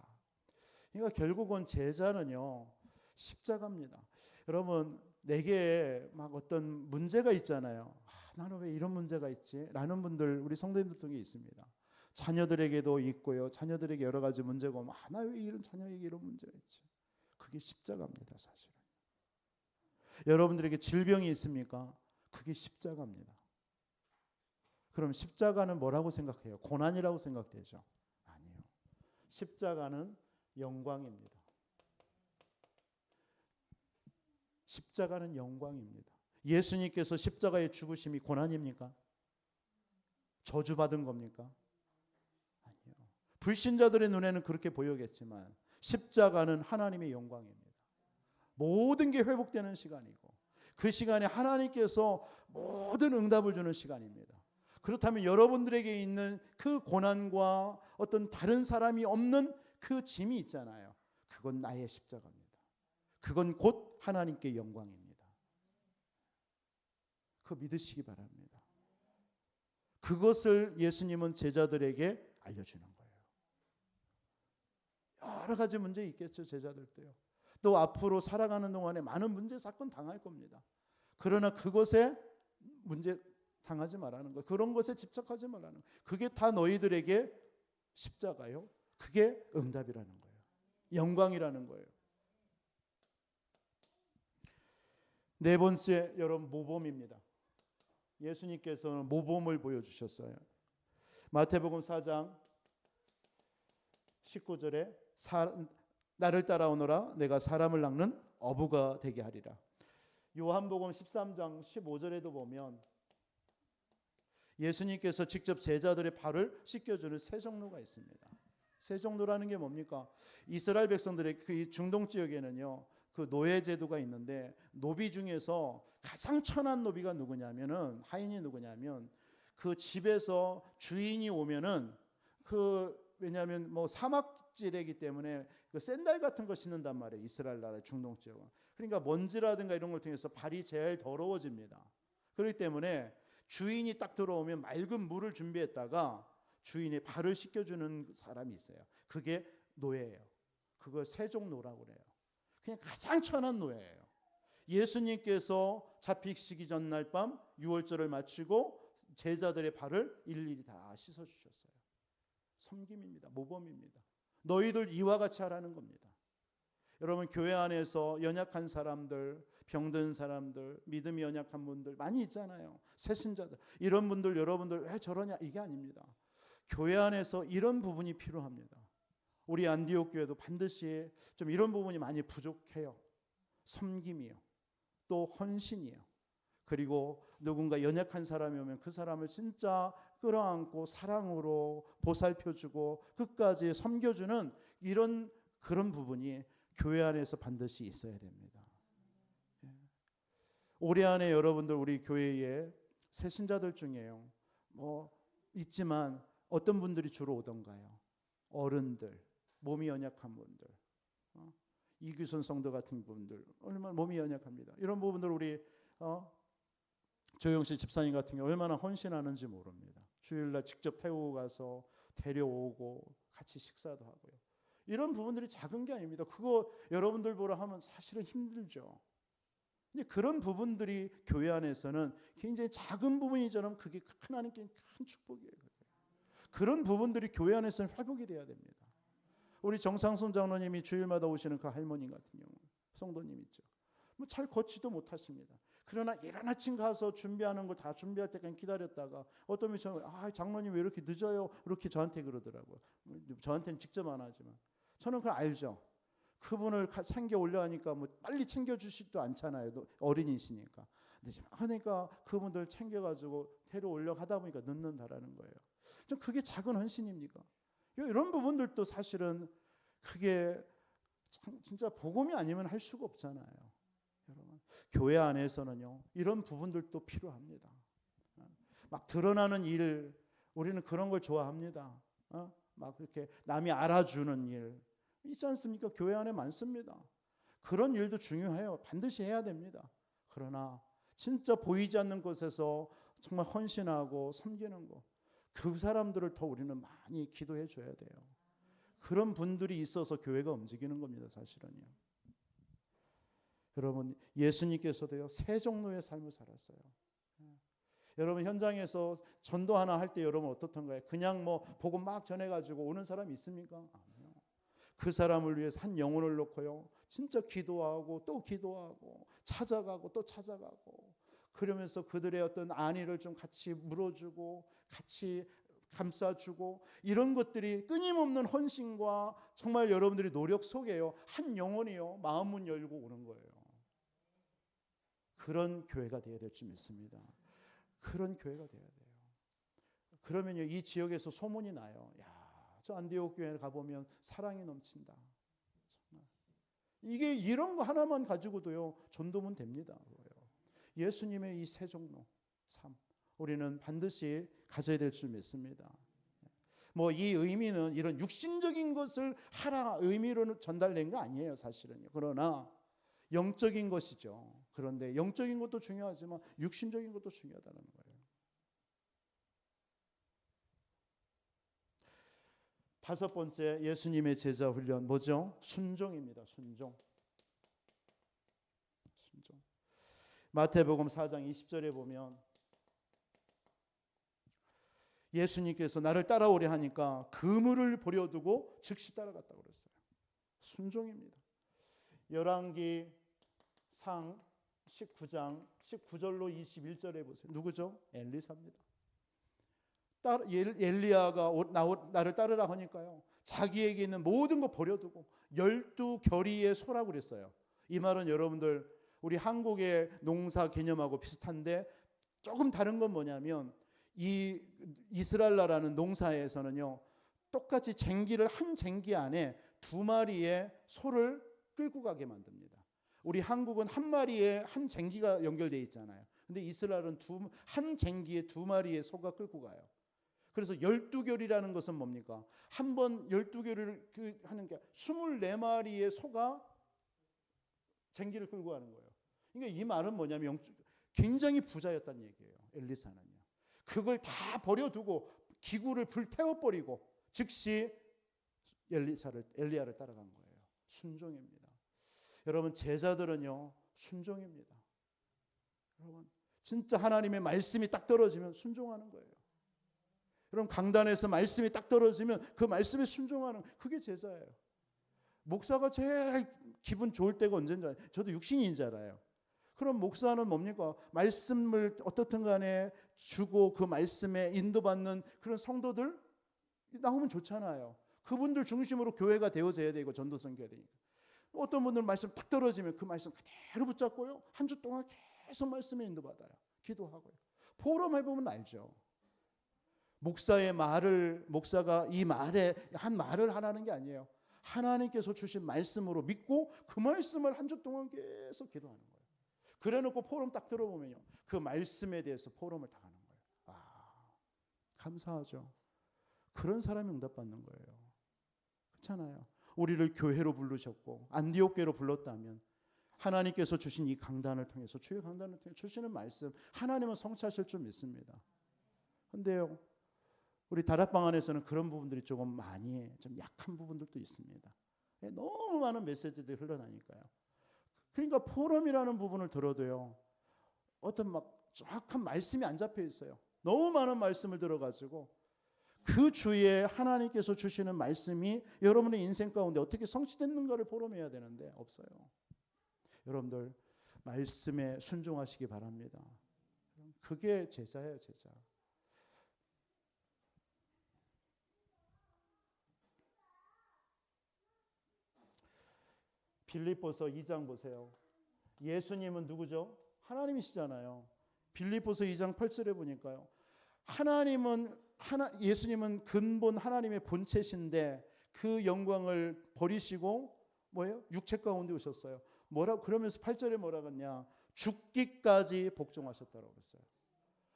그러니까 결국은 제자는요 십자가입니다. 여러분, 내게 막 어떤 문제가 있잖아요. 나는 왜 이런 문제가 있지? 라는 분들 우리 성도님들 중에 있습니다. 자녀들에게도 있고요. 자녀들에게 여러 가지 문제가 오면 나 왜 이런 자녀에게 이런 문제가 있지? 그게 십자가입니다. 사실은. 여러분들에게 질병이 있습니까? 그게 십자가입니다. 그럼 십자가는 뭐라고 생각해요? 고난이라고 생각되죠? 아니요. 십자가는 영광입니다. 십자가는 영광입니다. 예수님께서 십자가의 죽으심이 고난입니까? 저주받은 겁니까? 아니요. 불신자들의 눈에는 그렇게 보이겠지만 십자가는 하나님의 영광입니다. 모든 게 회복되는 시간이고 그 시간에 하나님께서 모든 응답을 주는 시간입니다. 그렇다면 여러분들에게 있는 그 고난과 어떤 다른 사람이 없는 그 짐이 있잖아요. 그건 나의 십자가입니다. 그건 곧 하나님께 영광입니다. 그거 믿으시기 바랍니다. 그것을 예수님은 제자들에게 알려주는 거예요. 여러 가지 문제 있겠죠. 제자들도요. 또 앞으로 살아가는 동안에 많은 문제 사건 당할 겁니다. 그러나 그것에 문제 당하지 말라는 거예요. 그런 것에 집착하지 말라는 거예요. 그게 다 너희들에게 십자가요. 그게 응답이라는 거예요. 영광이라는 거예요. 네 번째, 여러분, 모범입니다. 예수님께서는 모범을 보여주셨어요. 마태복음 4장 19절에 나를 따라오너라 내가 사람을 낚는 어부가 되게 하리라. 요한복음 13장 15절에도 보면 예수님께서 직접 제자들의 발을 씻겨주는 세종로가 있습니다. 세종로라는 게 뭡니까? 이스라엘 백성들의 그 중동 지역에는요, 그 노예 제도가 있는데 노비 중에서 가장 천한 노비가 누구냐면은 하인이 누구냐면 그 집에서 주인이 오면은 왜냐하면 뭐 사막지대이기 때문에 그 샌들 같은 거 신는단 말이에요. 이스라엘 나라의 중동 지역은. 그러니까 먼지라든가 이런 걸 통해서 발이 제일 더러워집니다. 그렇기 때문에 주인이 딱 들어오면 맑은 물을 준비했다가 주인의 발을 씻겨주는 사람이 있어요. 그게 노예예요. 그걸 세종노라고 그래요. 그냥 가장 천한 노예예요. 예수님께서 잡히시기 전날 밤 유월절을 마치고 제자들의 발을 일일이 다 씻어주셨어요. 섬김입니다. 모범입니다. 너희들 이와 같이 하라는 겁니다. 여러분, 교회 안에서 연약한 사람들, 병든 사람들, 믿음이 연약한 분들 많이 있잖아요. 새신자들. 이런 분들, 여러분들 왜 저러냐, 이게 아닙니다. 교회 안에서 이런 부분이 필요합니다. 우리 안디옥 교회도 반드시 좀 이런 부분이 많이 부족해요. 섬김이요. 또 헌신이요. 그리고 누군가 연약한 사람이 오면 그 사람을 진짜 끌어안고 사랑으로 보살펴주고 끝까지 섬겨주는 그런 부분이 교회 안에서 반드시 있어야 됩니다. 올해 안에 여러분들 우리 교회에 새신자들 중에요. 뭐 있지만 어떤 분들이 주로 오던가요? 어른들, 몸이 연약한 분들, 이규선 성도 같은 분들 얼마나 몸이 연약합니다. 이런 부분들 우리 조영실 집사님 같은 경우 얼마나 헌신하는지 모릅니다. 주일날 직접 태우고 가서 데려오고 같이 식사도 하고요. 이런 부분들이 작은 게 아닙니다. 그거 여러분들 보러 하면 사실은 힘들죠. 근데 그런 부분들이 교회 안에서는 굉장히 작은 부분이지만 그게 하나님께 큰 축복이에요. 그런 부분들이 교회 안에서는 회복이 돼야 됩니다. 우리 정상순 장로님이 주일마다 오시는 그 할머니 같은 경우 성도님 있죠. 뭐 잘 걷지도 못하십니다. 그러나 이른 아침 가서 준비하는 거 다 준비할 때까지 기다렸다가 어떤 분이 장로님 왜 이렇게 늦어요? 이렇게 저한테 그러더라고요. 저한테는 직접 안 하지만 저는 그걸 알죠. 그분을 챙겨 올려하니까 뭐 빨리 챙겨주시지도 않잖아요. 어린이시니까. 그러니까 그분들 챙겨가지고 데려 올려 하다 보니까 늦는다라는 거예요. 좀 그게 작은 헌신입니까? 이런 부분들도 사실은 그게 진짜 복음이 아니면 할 수가 없잖아요. 여러분, 교회 안에서는요 이런 부분들도 필요합니다. 막 드러나는 일, 우리는 그런 걸 좋아합니다. 막 이렇게 남이 알아주는 일 있지 않습니까? 교회 안에 많습니다. 그런 일도 중요해요. 반드시 해야 됩니다. 그러나 진짜 보이지 않는 곳에서 정말 헌신하고 섬기는 거, 그 사람들을 더 우리는 많이 기도해 줘야 돼요. 그런 분들이 있어서 교회가 움직이는 겁니다. 사실은요. 여러분, 예수님께서도요 세종로의 삶을 살았어요. 여러분, 현장에서 전도 하나 할 때 여러분 어떻던가요? 그냥 뭐 복음 막 전해가지고 오는 사람이 있습니까? 아니요. 그 사람을 위해서 한 영혼을 놓고요 진짜 기도하고 또 기도하고 찾아가고 또 찾아가고 그러면서 그들의 어떤 안위를 좀 같이 물어주고 같이 감싸주고, 이런 것들이 끊임없는 헌신과 정말 여러분들의 노력 속에요, 한 영혼이요 마음 문 열고 오는 거예요. 그런 교회가 되어야 될 줄 믿습니다. 그런 교회가 되어야 돼요. 그러면요, 이 지역에서 소문이 나요. 야, 저 안디옥 교회에 가보면 사랑이 넘친다. 정말. 이게 이런 거 하나만 가지고도요 전도문 됩니다. 예수님의 이 세 종로 삶, 우리는 반드시 가져야 될 줄 믿습니다. 뭐 이 의미는 이런 육신적인 것을 하라 의미로는 전달된 거 아니에요, 사실은요. 그러나 영적인 것이죠. 그런데 영적인 것도 중요하지만 육신적인 것도 중요하다는 거예요. 다섯 번째 예수님의 제자 훈련 뭐죠? 순종입니다. 순종. 마태복음 4장 20절에 보면 예수님께서 나를 따라오려 하니까 그물을 버려두고 즉시 따라갔다고 그랬어요. 순종입니다. 열왕기 상 19장 19절로 21절에 보세요. 누구죠? 엘리사입니다. 엘리야가 나를 따르라 하니까요, 자기에게 있는 모든 거 버려두고 12결의의 소라고 그랬어요. 이 말은 여러분들 우리 한국의 농사 개념하고 비슷한데 조금 다른 건 뭐냐면, 이 이스라엘 나라는 농사에서는요 똑같이 쟁기를 한 쟁기 안에 2마리의 소를 끌고 가게 만듭니다. 우리 한국은 한 마리의 한 쟁기가 연결되어 있잖아요. 근데 이스라엘은 한 쟁기에 2마리의 소가 끌고 가요. 그래서 12결이라는 것은 뭡니까? 한 번 12결을 하는 게 24마리의 소가 쟁기를 끌고 가는 거예요. 그러니까 이 말은 뭐냐면 굉장히 부자였다는 얘기예요. 엘리사는요. 그걸 다 버려두고 기구를 불태워버리고 즉시 엘리야를 따라간 거예요. 순종입니다. 여러분, 제자들은요 순종입니다. 여러분, 진짜 하나님의 말씀이 딱 떨어지면 순종하는 거예요. 여러분, 강단에서 말씀이 딱 떨어지면 그 말씀에 순종하는, 그게 제자예요. 목사가 제일 기분 좋을 때가 언제인지 알아요? 저도 육신인 줄 알아요. 그럼 목사는 뭡니까? 말씀을 어떻든 간에 주고 그 말씀에 인도받는 그런 성도들 나오면 좋잖아요. 그분들 중심으로 교회가 되어져야 되고 전도선 교회가 되니까. 어떤 분들 말씀 딱 떨어지면 그 말씀 그대로 붙잡고요, 한 주 동안 계속 말씀에 인도받아요. 기도하고요. 포럼해보면 알죠. 목사가 이 말에 한 말을 하라는 게 아니에요. 하나님께서 주신 말씀으로 믿고 그 말씀을 한 주 동안 계속 기도하는 거예요. 그래놓고 포럼 딱 들어보면요, 그 말씀에 대해서 포럼을 다 하는 거예요. 감사하죠. 그런 사람이 응답받는 거예요. 그렇잖아요. 우리를 교회로 부르셨고 안디옥 교회로 불렀다면 하나님께서 주신 이 강단을 통해서, 주의 강단을 통해 주시는 말씀, 하나님은 성취하실 줄 믿습니다. 그런데요, 우리 다락방 안에서는 그런 부분들이 조금 많이 좀 약한 부분들도 있습니다. 너무 많은 메시지들이 흘러나니까요. 그러니까 포럼이라는 부분을 들어도요, 어떤 막 정확한 말씀이 안 잡혀 있어요. 너무 많은 말씀을 들어가지고 그 주에 하나님께서 주시는 말씀이 여러분의 인생 가운데 어떻게 성취됐는가를 포럼해야 되는데 없어요. 여러분들 말씀에 순종하시기 바랍니다. 그게 제자예요, 제자. 빌립보서 2장 보세요. 예수님은 누구죠? 하나님이시잖아요. 빌립보서 2장 8절에 보니까요, 예수님은 근본 하나님의 본체신데 그 영광을 버리시고 뭐예요? 육체 가운데 오셨어요. 그러면서 8절에 뭐라 그랬냐? 죽기까지 복종하셨다고 그랬어요.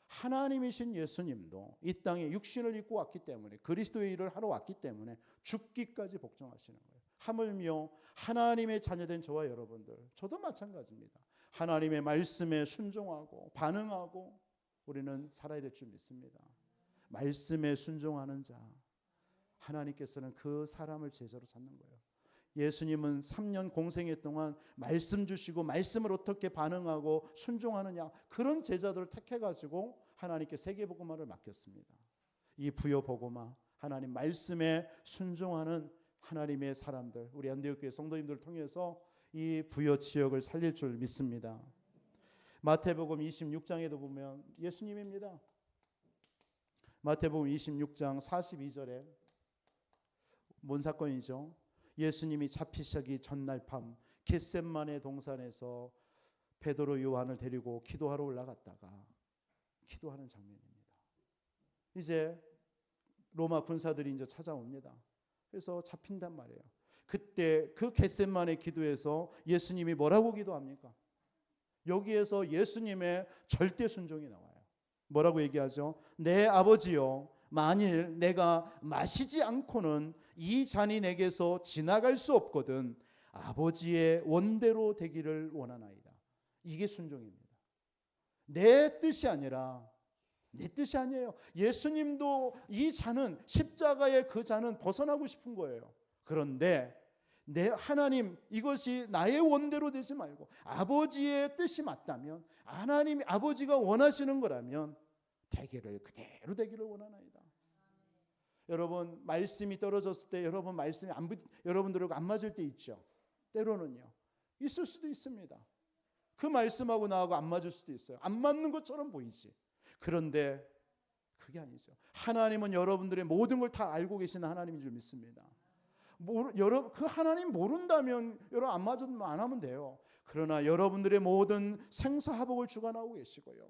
하나님이신 예수님도 이 땅에 육신을 입고 왔기 때문에, 그리스도의 일을 하러 왔기 때문에 죽기까지 복종하시는 거예요. 하물며 하나님의 자녀된 저와 여러분들, 저도 마찬가지입니다. 하나님의 말씀에 순종하고 반응하고 우리는 살아야 될 줄 믿습니다. 말씀에 순종하는 자, 하나님께서는 그 사람을 제자로 찾는 거예요. 예수님은 3년 공생애 동안 말씀 주시고 말씀을 어떻게 반응하고 순종하느냐, 그런 제자들을 택해가지고 하나님께 세계복음화를 맡겼습니다. 이 부요복음화, 하나님 말씀에 순종하는 하나님의 사람들, 우리 안디옥 교회 성도님들을 통해서 이 부요 지역을 살릴 줄 믿습니다. 마태복음 26장에도 보면 예수님입니다. 마태복음 26장 42절에 뭔 사건이죠? 예수님이 잡히시기 전날 밤 겟셋마네 동산에서 베드로 요한을 데리고 기도하러 올라갔다가 기도하는 장면입니다. 이제 로마 군사들이 이제 찾아옵니다. 그래서 잡힌단 말이에요. 그때 그 겟셋마네 기도에서 예수님이 뭐라고 기도합니까? 여기에서 예수님의 절대 순종이 나와요. 뭐라고 얘기하죠? 내 아버지여, 만일 내가 마시지 않고는 이 잔이 내게서 지나갈 수 없거든 아버지의 원대로 되기를 원하나이다. 이게 순종입니다. 내 뜻이 아니라, 내 뜻이 아니에요. 예수님도 이 잔은, 십자가의 그 잔은 벗어나고 싶은 거예요. 그런데 내 하나님, 이것이 나의 원대로 되지 말고 아버지의 뜻이 맞다면, 하나님이 아버지가 원하시는 거라면 되기를, 그대로 되기를 원하나이다. 여러분, 말씀이 떨어졌을 때 여러분 말씀이 여러분들하고 안 맞을 때 있죠. 때로는요. 있을 수도 있습니다. 그 말씀하고 나하고 안 맞을 수도 있어요. 안 맞는 것처럼 보이지. 그런데 그게 아니죠. 하나님은 여러분들의 모든 걸 다 알고 계시는 하나님인 줄 믿습니다. 그 하나님 모른다면 여러분 안 맞으면 안 하면 돼요. 그러나 여러분들의 모든 생사화복을 주관하고 계시고요.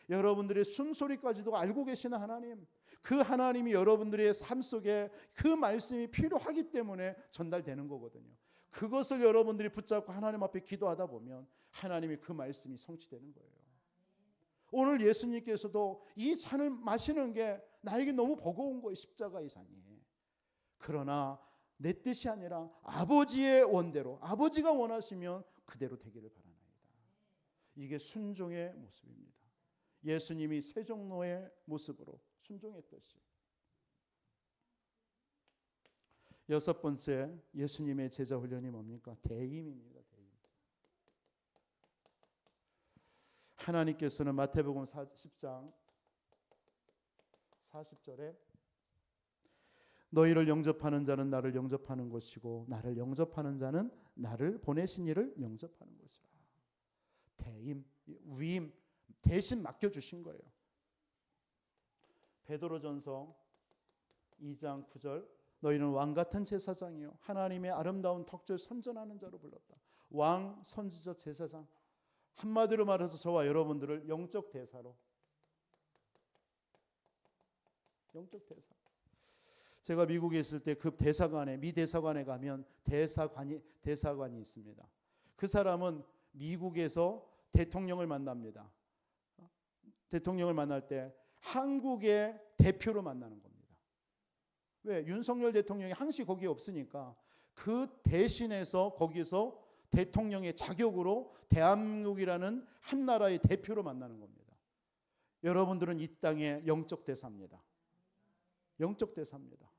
여러분들의 숨소리까지도 알고 계시는 하나님, 그 하나님이 여러분들의 삶 속에 그 말씀이 필요하기 때문에 전달되는 거거든요. 그것을 여러분들이 붙잡고 하나님 앞에 기도하다 보면 하나님이 그 말씀이 성취되는 거예요. 오늘 예수님께서도 이 잔을 마시는 게 나에게 너무 버거운 거예요. 십자가의 잔이. 그러나 내 뜻이 아니라 아버지의 원대로, 아버지가 원하시면 그대로 되기를 바라나이다. 이게 순종의 모습입니다. 예수님이 세종로의 모습으로 순종했듯이. 여섯 번째 예수님의 제자 훈련이 뭡니까? 대임입니다. 대임. 하나님께서는 마태복음 10장 40절에 너희를 영접하는 자는 나를 영접하는 것이고 나를 영접하는 자는 나를 보내신 이를 영접하는 것이라. 대임, 위임, 대신 맡겨주신 거예요. 베드로전서 2장 9절 너희는 왕같은 제사장이요 하나님의 아름다운 덕절 선전하는 자로 불렀다. 왕, 선지자, 제사장. 한마디로 말해서 저와 여러분들을 영적 대사로, 영적 대사. 제가 미국에 있을 때 그 대사관에, 미 대사관에 가면 대사관이 있습니다. 그 사람은 미국에서 대통령을 만납니다. 대통령을 만날 때 한국의 대표로 만나는 겁니다. 왜? 윤석열 대통령이 항시 거기에 없으니까 그 대신해서 거기서 대통령의 자격으로 대한민국이라는 한 나라의 대표로 만나는 겁니다. 여러분들은 이 땅의 영적 대사입니다. 영적 대사입니다.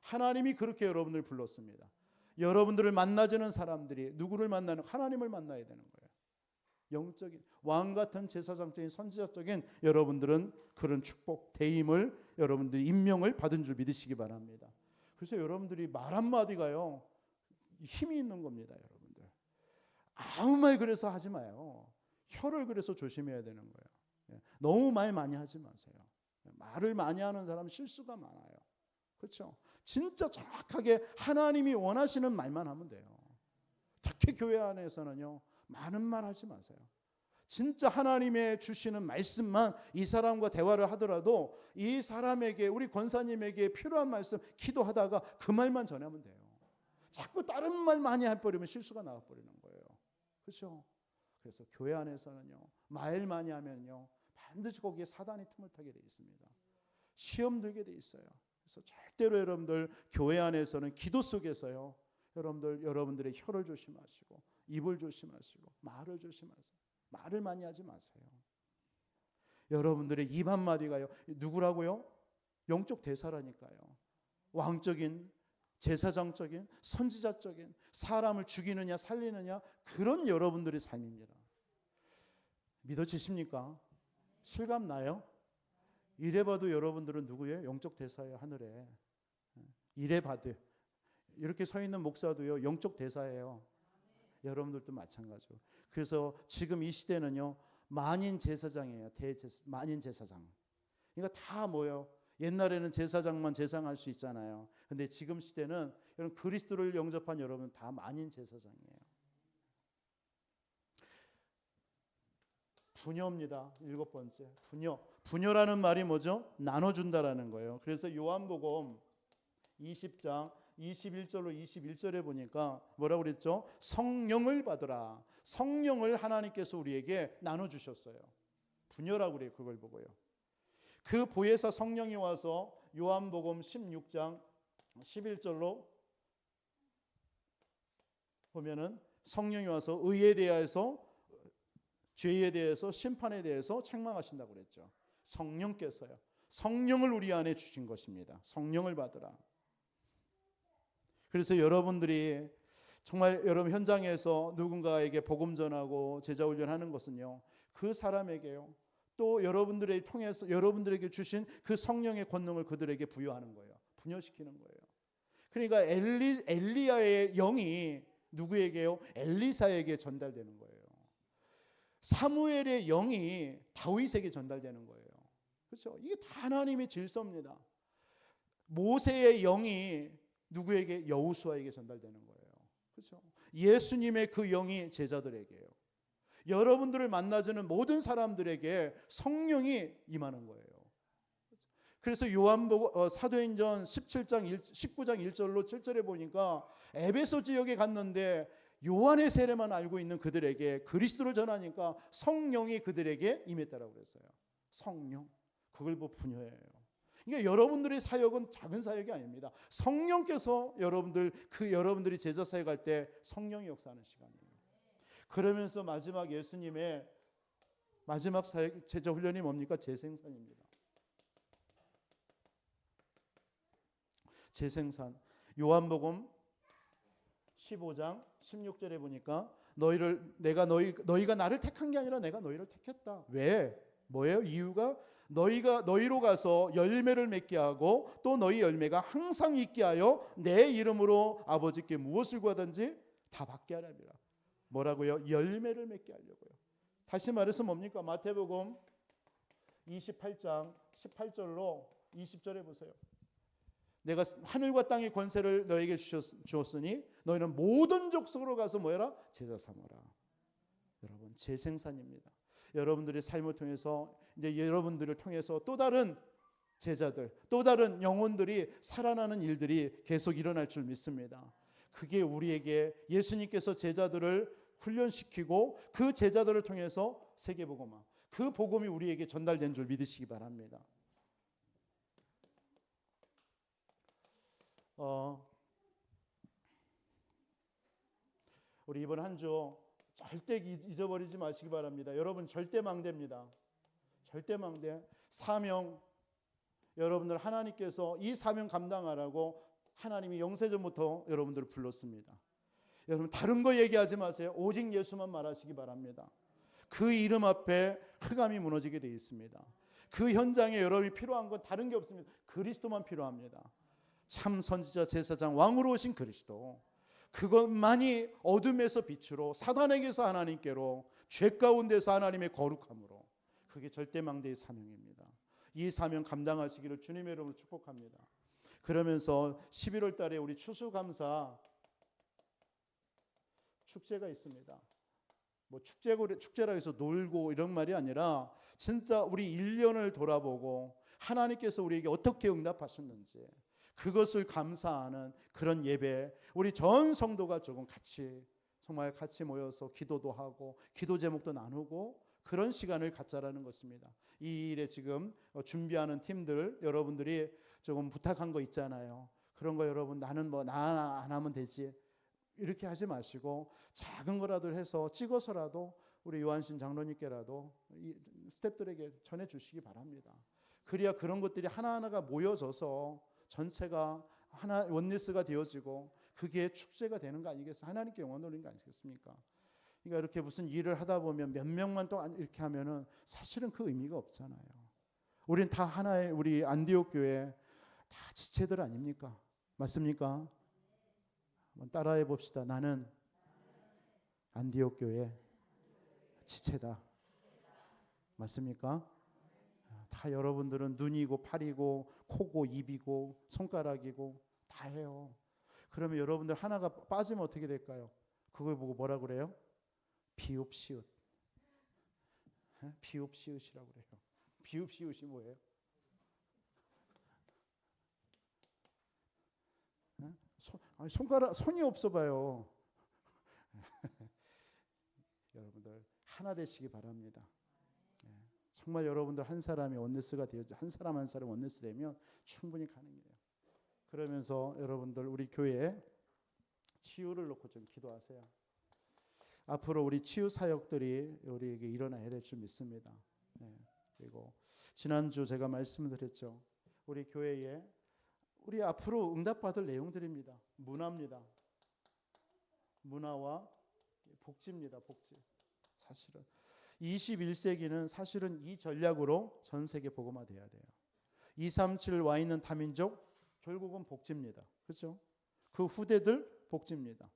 하나님이 그렇게 여러분을 불렀습니다. 여러분들을 만나주는 사람들이 누구를 만나는? 하나님을 만나야 되는 거예요. 영적인 왕같은 제사장적인 선지자적인 여러분들은 그런 축복, 대임을 여러분들이 임명을 받은 줄 믿으시기 바랍니다. 그래서 여러분들이 말 한마디가요 힘이 있는 겁니다. 여러분들 아무 말 그래서 하지 마요. 혀를 그래서 조심해야 되는 거예요. 너무 말 많이 하지 마세요. 말을 많이 하는 사람은 실수가 많아요. 그렇죠? 진짜 정확하게 하나님이 원하시는 말만 하면 돼요. 특히 교회 안에서는요 많은 말 하지 마세요. 진짜 하나님의 주시는 말씀만, 이 사람과 대화를 하더라도 이 사람에게, 우리 권사님에게 필요한 말씀 기도하다가 그 말만 전하면 돼요. 자꾸 다른 말 많이 해버리면 실수가 나와버리는 거예요. 그렇죠? 그래서 교회 안에서는요 말 많이 하면요 반드시 거기에 사단이 틈을 타게 돼 있습니다. 시험 들게 돼 있어요. 그래서 절대로 여러분들 교회 안에서는 기도 속에서요 여러분들의 혀를 조심하시고 입을 조심하시고 말을 조심하세요. 말을 많이 하지 마세요. 여러분들의 입 한마디가요 누구라고요? 영적 대사라니까요. 왕적인, 제사장적인, 선지자적인, 사람을 죽이느냐 살리느냐 그런 여러분들의 삶입니다. 믿어지십니까? 실감 나요? 이래봐도 여러분들은 누구예요? 영적 대사예요. 하늘에 이래봐도 이렇게 서 있는 목사도요 영적 대사예요. 여러분들도 마찬가지고. 그래서 지금 이 시대는요 만인 제사장이에요. 만인 제사장. 그러니까 다 뭐예요? 옛날에는 제사장만 제사할 수 있잖아요. 근데 지금 시대는 여러분 그리스도를 영접한 여러분 다 만인 제사장이에요. 부녀입니다. 7번째. 부녀. 부녀라는 말이 뭐죠? 나눠준다라는 거예요. 그래서 요한복음 20장 21절로 21절에 보니까 뭐라고 그랬죠? 성령을 받으라. 성령을 하나님께서 우리에게 나눠주셨어요. 부녀라고 그래요. 그걸 보고요. 그 보혜사 성령이 와서 요한복음 16장 11절로 보면은 성령이 와서 의에 대해서, 죄에 대해서, 심판에 대해서 책망하신다고 그랬죠. 성령께서요. 성령을 우리 안에 주신 것입니다. 성령을 받으라. 그래서 여러분들이 정말 여러분 현장에서 누군가에게 복음 전하고 제자 훈련하는 것은요, 그 사람에게요, 또 여러분들을 통해서 여러분들에게 주신 그 성령의 권능을 그들에게 부여하는 거예요. 분여시키는 거예요. 그러니까 엘리야의 영이 누구에게요? 엘리사에게 전달되는 거예요. 사무엘의 영이 다윗에게 전달되는 거예요. 그렇죠? 이게 다 하나님의 질서입니다. 모세의 영이 누구에게? 여호수아에게 전달되는 거예요. 그렇죠? 예수님의 그 영이 제자들에게요. 여러분들을 만나주는 모든 사람들에게 성령이 임하는 거예요. 그래서 요한복음 사도행전 19장 1절로 7절에 보니까 에베소 지역에 갔는데 요한의 세례만 알고 있는 그들에게 그리스도를 전하니까 성령이 그들에게 임했다라고 그랬어요. 성령. 그걸 보고 부녀예요. 그러니까 여러분들의 사역은 작은 사역이 아닙니다. 성령께서 여러분들이 제자 사역할 때 성령이 역사하는 시간이에요. 그러면서 마지막 예수님의 마지막 사역 제자 훈련이 뭡니까? 재생산입니다. 재생산. 요한복음 15장 16절에 보니까 너희가 나를 택한 게 아니라 내가 너희를 택했다. 왜? 뭐예요? 이유가 너희로 가서 열매를 맺게 하고 또 너희 열매가 항상 있게 하여 내 이름으로 아버지께 무엇을 구하든지 다 받게 하랍니다. 뭐라고요? 열매를 맺게 하려고요. 다시 말해서 뭡니까? 마태복음 28장 18절로 20절에 보세요. 내가 하늘과 땅의 권세를 너에게 주었으니 너희는 모든 족속으로 가서 뭐해라? 제자 삼아라. 여러분, 재생산입니다. 여러분들의 삶을 통해서 이제 여러분들을 통해서 또 다른 제자들, 또 다른 영혼들이 살아나는 일들이 계속 일어날 줄 믿습니다. 그게 우리에게 예수님께서 제자들을 훈련시키고 그 제자들을 통해서 세계복음화, 그 복음이 우리에게 전달된 줄 믿으시기 바랍니다. 우리 이번 한 주 절대 잊어버리지 마시기 바랍니다. 여러분 절대 망대입니다. 절대 망대. 사명, 여러분들 하나님께서 이 사명 감당하라고 하나님이 영세전부터 여러분들을 불렀습니다. 여러분 다른 거 얘기하지 마세요. 오직 예수만 말하시기 바랍니다. 그 이름 앞에 흑암이 무너지게 되어 있습니다. 그 현장에 여러분이 필요한 건 다른 게 없습니다. 그리스도만 필요합니다. 참 선지자, 제사장, 왕으로 오신 그리스도, 그것만이 어둠에서 빛으로, 사단에게서 하나님께로, 죄 가운데서 하나님의 거룩함으로, 그게 절대망대의 사명입니다. 이 사명 감당하시기를 주님의 이름으로 축복합니다. 그러면서 11월 달에 우리 추수감사 축제가 있습니다. 뭐 축제라 해서 놀고 이런 말이 아니라 진짜 우리 1년을 돌아보고 하나님께서 우리에게 어떻게 응답하셨는지 그것을 감사하는 그런 예배, 우리 전 성도가 조금 정말 같이 모여서 기도도 하고 기도 제목도 나누고 그런 시간을 갖자라는 것입니다. 이 일에 지금 준비하는 팀들 여러분들이 조금 부탁한 거 있잖아요. 그런 거 여러분 나는 뭐 나 안 하면 되지 이렇게 하지 마시고 작은 거라도 해서 찍어서라도 우리 요한신 장로님께라도 이 스태프들에게 전해주시기 바랍니다. 그래야 그런 것들이 하나하나가 모여져서 전체가 하나 원리스가 되어지고 그게 축제가 되는 거 아니겠어요? 하나님께 영광 돌리는 거 아니겠습니까? 그러니까 이렇게 무슨 일을 하다 보면 몇 명만 또 이렇게 하면은 사실은 그 의미가 없잖아요. 우린 다 하나의 우리 안디옥 교회 다 지체들 아닙니까? 맞습니까? 한번 따라해 봅시다. 나는 안디옥 교회 지체다. 맞습니까? 다 여러분들은 눈이고 팔이고 코고 입이고 손가락이고 다 해요. 그러면 여러분들 하나가 빠지면 어떻게 될까요? 그걸 보고 뭐라 그래요? 비읍시읒. 비읍시읒이라고 그래요. 비읍시읒이 뭐예요? 손이 없어 봐요. 여러분들 하나 되시기 바랍니다. 정말 여러분들 한 사람이 원네스가 되어 한 사람 한 사람 원네스 되면 충분히 가능해요. 그러면서 여러분들 우리 교회에 치유를 놓고 좀 기도하세요. 앞으로 우리 치유 사역들이 우리에게 일어나야 될 줄 믿습니다. 그리고 지난주 제가 말씀드렸죠. 우리 교회에 우리 앞으로 응답받을 내용들입니다. 문화입니다. 문화와 복지입니다. 복지. 사실은 21세기는 사실은 이 전략으로 전 세계 복음화돼야 돼요. 237 와 있는 다민족 결국은 복지입니다. 그렇죠? 그 후대들 복지입니다.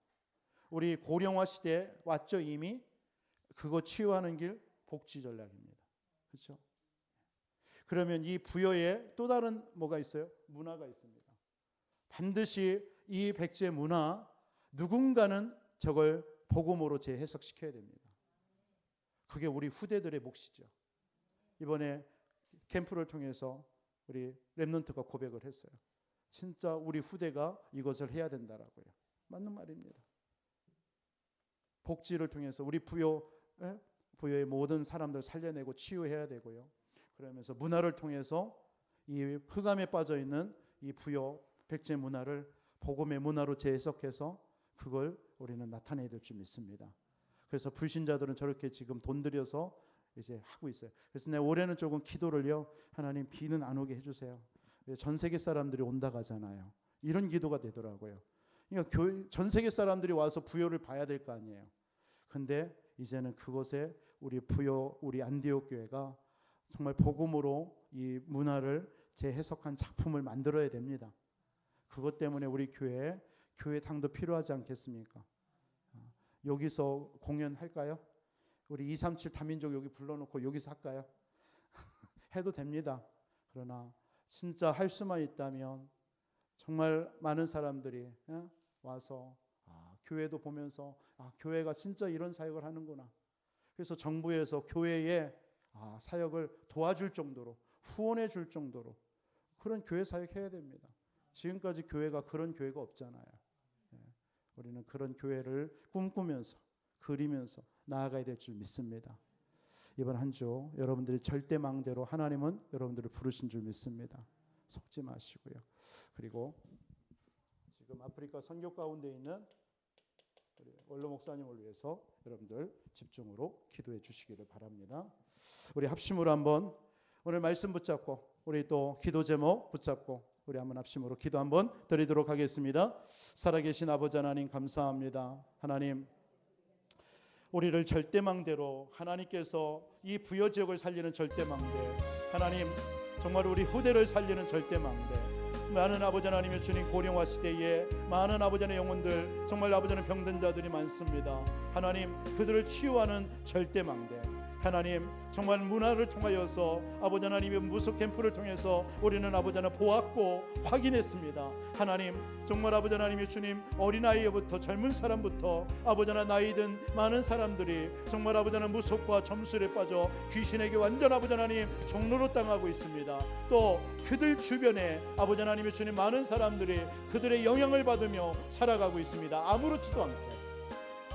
우리 고령화 시대에 왔죠 이미. 그거 치유하는 길 복지 전략입니다. 그렇죠? 그러면 이 부여에 또 다른 뭐가 있어요? 문화가 있습니다. 반드시 이 백제 문화 누군가는 저걸 복음으로 재해석시켜야 됩니다. 그게 우리 후대들의 몫이죠. 이번에 캠프를 통해서 우리 렘넌트가 고백을 했어요. 진짜 우리 후대가 이것을 해야 된다라고요. 맞는 말입니다. 복지를 통해서 우리 부여의 모든 사람들 살려내고 치유해야 되고요. 그러면서 문화를 통해서 이 흑암에 빠져 있는 이 부여 백제 문화를 복음의 문화로 재해석해서 그걸 우리는 나타내야 될 줄 믿습니다. 그래서 불신자들은 저렇게 지금 돈 들여서 이제 하고 있어요. 그래서 올해는 조금 기도를요. 하나님 비는 안 오게 해주세요. 전 세계 사람들이 온다 가잖아요. 이런 기도가 되더라고요. 그러니까 전 세계 사람들이 와서 부여를 봐야 될 거 아니에요. 근데 이제는 그곳에 우리 안디옥 교회가 정말 복음으로 이 문화를 재해석한 작품을 만들어야 됩니다. 그것 때문에 우리 교회당도 필요하지 않겠습니까? 여기서 공연할까요? 우리 237 다민족 여기 불러놓고 여기서 할까요? 해도 됩니다. 그러나 진짜 할 수만 있다면 정말 많은 사람들이 와서 교회도 보면서 교회가 진짜 이런 사역을 하는구나. 그래서 정부에서 교회의 사역을 도와줄 정도로 후원해 줄 정도로 그런 교회 사역해야 됩니다. 지금까지 교회가 그런 교회가 없잖아요. 우리는 그런 교회를 꿈꾸면서 그리면서 나아가야 될 줄 믿습니다. 이번 한 주 여러분들이 절대망대로 하나님은 여러분들을 부르신 줄 믿습니다. 속지 마시고요. 그리고 지금 아프리카 선교 가운데 있는 우리 원로 목사님을 위해서 여러분들 집중으로 기도해 주시기를 바랍니다. 우리 합심으로 한번 오늘 말씀 붙잡고 우리 또 기도 제목 붙잡고 우리 한번 합심으로 기도 한번 드리도록 하겠습니다. 살아계신 아버지 하나님 감사합니다. 하나님 우리를 절대망대로 하나님께서 이 부여 지역을 살리는 절대망대 하나님 정말 우리 후대를 살리는 절대망대 많은 아버지 하나님의 주님 고령화 시대에 많은 아버지 하나님의 영혼들 정말 아버지 하나님 병든 자들이 많습니다. 하나님 그들을 치유하는 절대망대 하나님 정말 문화를 통하여서 아버지 하나님의 무속 캠프를 통해서 우리는 아버지 하나님 보았고 확인했습니다. 하나님 정말 아버지 하나님의 주님 어린아이부터 젊은 사람부터 아버지 하나님 나이 든 많은 사람들이 정말 아버지 하나님 무속과 점술에 빠져 귀신에게 완전 아버지 하나님 종로로 당하고 있습니다. 또 그들 주변에 아버지 하나님의 주님 많은 사람들이 그들의 영향을 받으며 살아가고 있습니다. 아무렇지도 않게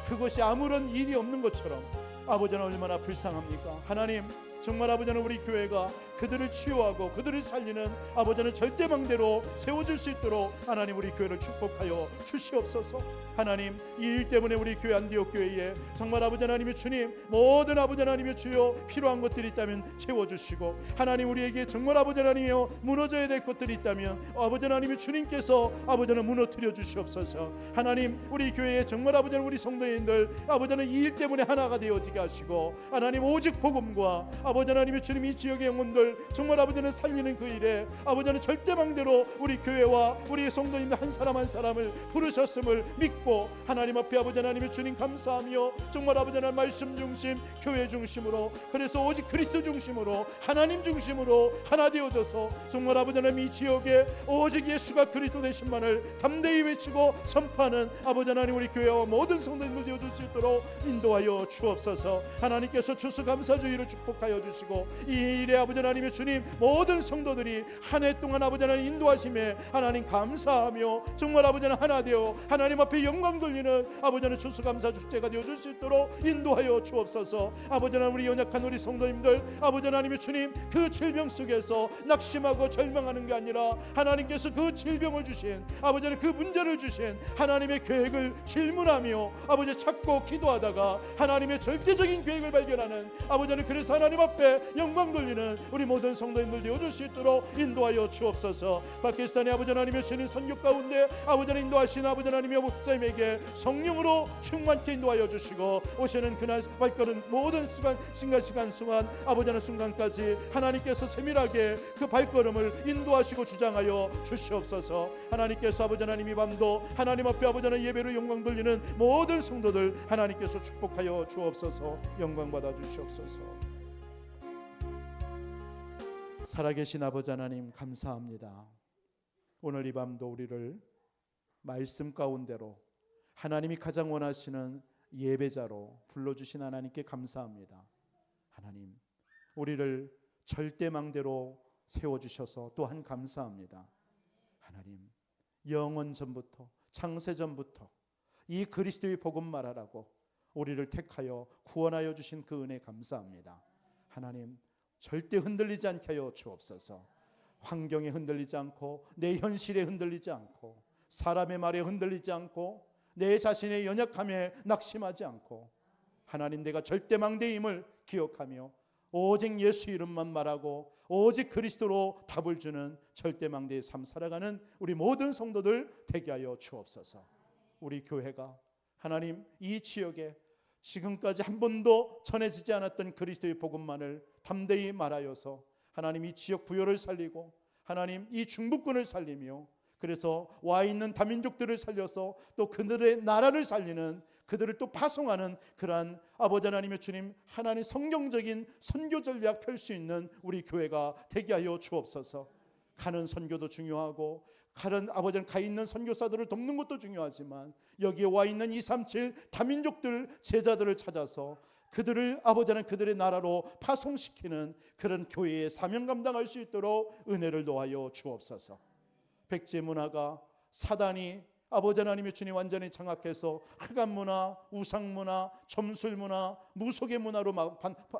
그것이 아무런 일이 없는 것처럼 아버지는 얼마나 불쌍합니까? 하나님 정말 아버지는 우리 교회가 그들을 치유하고 그들을 살리는 아버지는 절대망대로 세워줄 수 있도록 하나님 우리 교회를 축복하여 주시옵소서. 하나님 이 일 때문에 우리 교회 안디옥 교회에 정말 아버지 하나님의 주님 모든 아버지 하나님의 주여 필요한 것들이 있다면 채워주시고 하나님 우리에게 정말 아버지 하나님이여 무너져야 될 것들이 있다면 아버지 하나님의 주님께서 아버지는 무너뜨려 주시옵소서. 하나님 우리 교회에 정말 아버지 하나님 우리 성도인들 아버지는 이 일 때문에 하나가 되어지게 하시고 하나님 오직 복음과 아버지 하나님의 주님 이 지역의 영혼들 정말 아버지 하나님 살리는 그 일에 아버지 하나님 절대망대로 우리 교회와 우리 성도님들 한 사람 한 사람을 부르셨음을 믿고 하나님 앞에 아버지 하나님의 주님 감사하며 정말 아버지 하나님 말씀 중심 교회 중심으로 그래서 오직 그리스도 중심으로 하나님 중심으로 하나 되어져서 정말 아버지 하나님 이 지역에 오직 예수가 그리스도 되신만을 담대히 외치고 선포하는 아버지 하나님 우리 교회와 모든 성도님들 되어줄 수 있도록 인도하여 주옵소서. 하나님께서 추수감사주의를 축복하여 주시고 이 일에 아버지 하나님의 주님 모든 성도들이 한 해 동안 아버지 하나님 인도하심에 하나님 감사하며 정말 아버지 하나님 하나 되어 하나님 앞에 영광 돌리는 아버지 하나님 추수감사 축제가 되어줄 수 있도록 인도하여 주옵소서. 아버지 하나님 우리 연약한 우리 성도님들 아버지 하나님의 주님 그 질병 속에서 낙심하고 절망하는 게 아니라 하나님께서 그 질병을 주신 아버지 하나님 그 문제를 주신 하나님의 계획을 질문하며 아버지 찾고 기도하다가 하나님의 절대적인 계획을 발견하는 아버지 하나님 그래서 하나님 앞에 영광 돌리는 우리 모든 성도님들 되어줄 수 있도록 인도하여 주옵소서. 파키스탄의 아버지 하나님의 신인 선교 가운데 아버지 하나님 인도하신 아버지 하나님의 목사님에게 성령으로 충만케 인도하여 주시고 오시는 그날 발걸음 모든 시간 순간 아버지 하나님 순간까지 하나님께서 세밀하게 그 발걸음을 인도하시고 주장하여 주시옵소서. 하나님께서 아버지 하나님 이 밤도 하나님 앞에 아버지 하나님 예배로 영광 돌리는 모든 성도들 하나님께서 축복하여 주옵소서. 영광 받아 주시옵소서. 살아계신 아버지 하나님 감사합니다. 오늘 이 밤도 우리를 말씀 가운데로 하나님이 가장 원하시는 예배자로 불러주신 하나님께 감사합니다. 하나님 우리를 절대망대로 세워주셔서 또한 감사합니다. 하나님 영원 전부터 창세전부터 이 그리스도의 복음 말하라고 우리를 택하여 구원하여 주신 그 은혜 감사합니다. 하나님 절대 흔들리지 않게 하여 주옵소서. 환경에 흔들리지 않고 내 현실에 흔들리지 않고 사람의 말에 흔들리지 않고 내 자신의 연약함에 낙심하지 않고 하나님 내가 절대망대임을 기억하며 오직 예수 이름만 말하고 오직 그리스도로 답을 주는 절대망대의 삶 살아가는 우리 모든 성도들 되게 하여 주옵소서. 우리 교회가 하나님 이 지역에 지금까지 한 번도 전해지지 않았던 그리스도의 복음만을 담대히 말하여서 하나님 이 지역 부요를 살리고 하나님 이 중부권을 살리며 그래서 와 있는 다민족들을 살려서 또 그들의 나라를 살리는 그들을 또 파송하는 그러한 아버지 하나님의 주님 하나님 성경적인 선교 전략 펼 수 있는 우리 교회가 되게 하여 주옵소서. 가는 선교도 중요하고 가는 아버지 가 있는 선교사들을 돕는 것도 중요하지만 여기에 와 있는 237 다민족들 제자들을 찾아서 그들을 아버지 하나님 그들의 나라로 파송시키는 그런 교회의 사명 감당할 수 있도록 은혜를 도하여 주옵소서. 백제 문화가 사단이 아버지 하나님의 주님 완전히 장악해서 흑암 문화, 우상 문화, 점술 문화, 무속의 문화로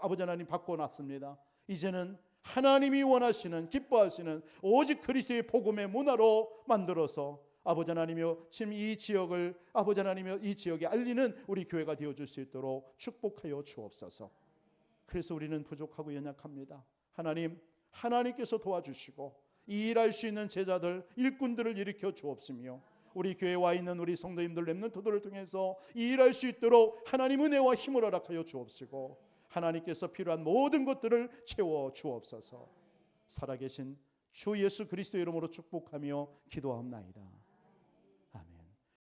아버지 하나님 바꿔놨습니다. 이제는 하나님이 원하시는 기뻐하시는 오직 그리스도의 복음의 문화로 만들어서 아버지 하나님이여 지금 이 지역을 아버지 하나님이여 이 지역에 알리는 우리 교회가 되어줄 수 있도록 축복하여 주옵소서. 그래서 우리는 부족하고 연약합니다. 하나님께서 도와주시고 이 일할 수 있는 제자들 일꾼들을 일으켜 주옵시며 우리 교회에 와 있는 우리 성도님들 렘넌트들을 통해서 이 일할 수 있도록 하나님 은혜와 힘을 허락하여 주옵시고 하나님께서 필요한 모든 것들을 채워 주옵소서. 살아계신 주 예수 그리스도의 이름으로 축복하며 기도하옵나이다.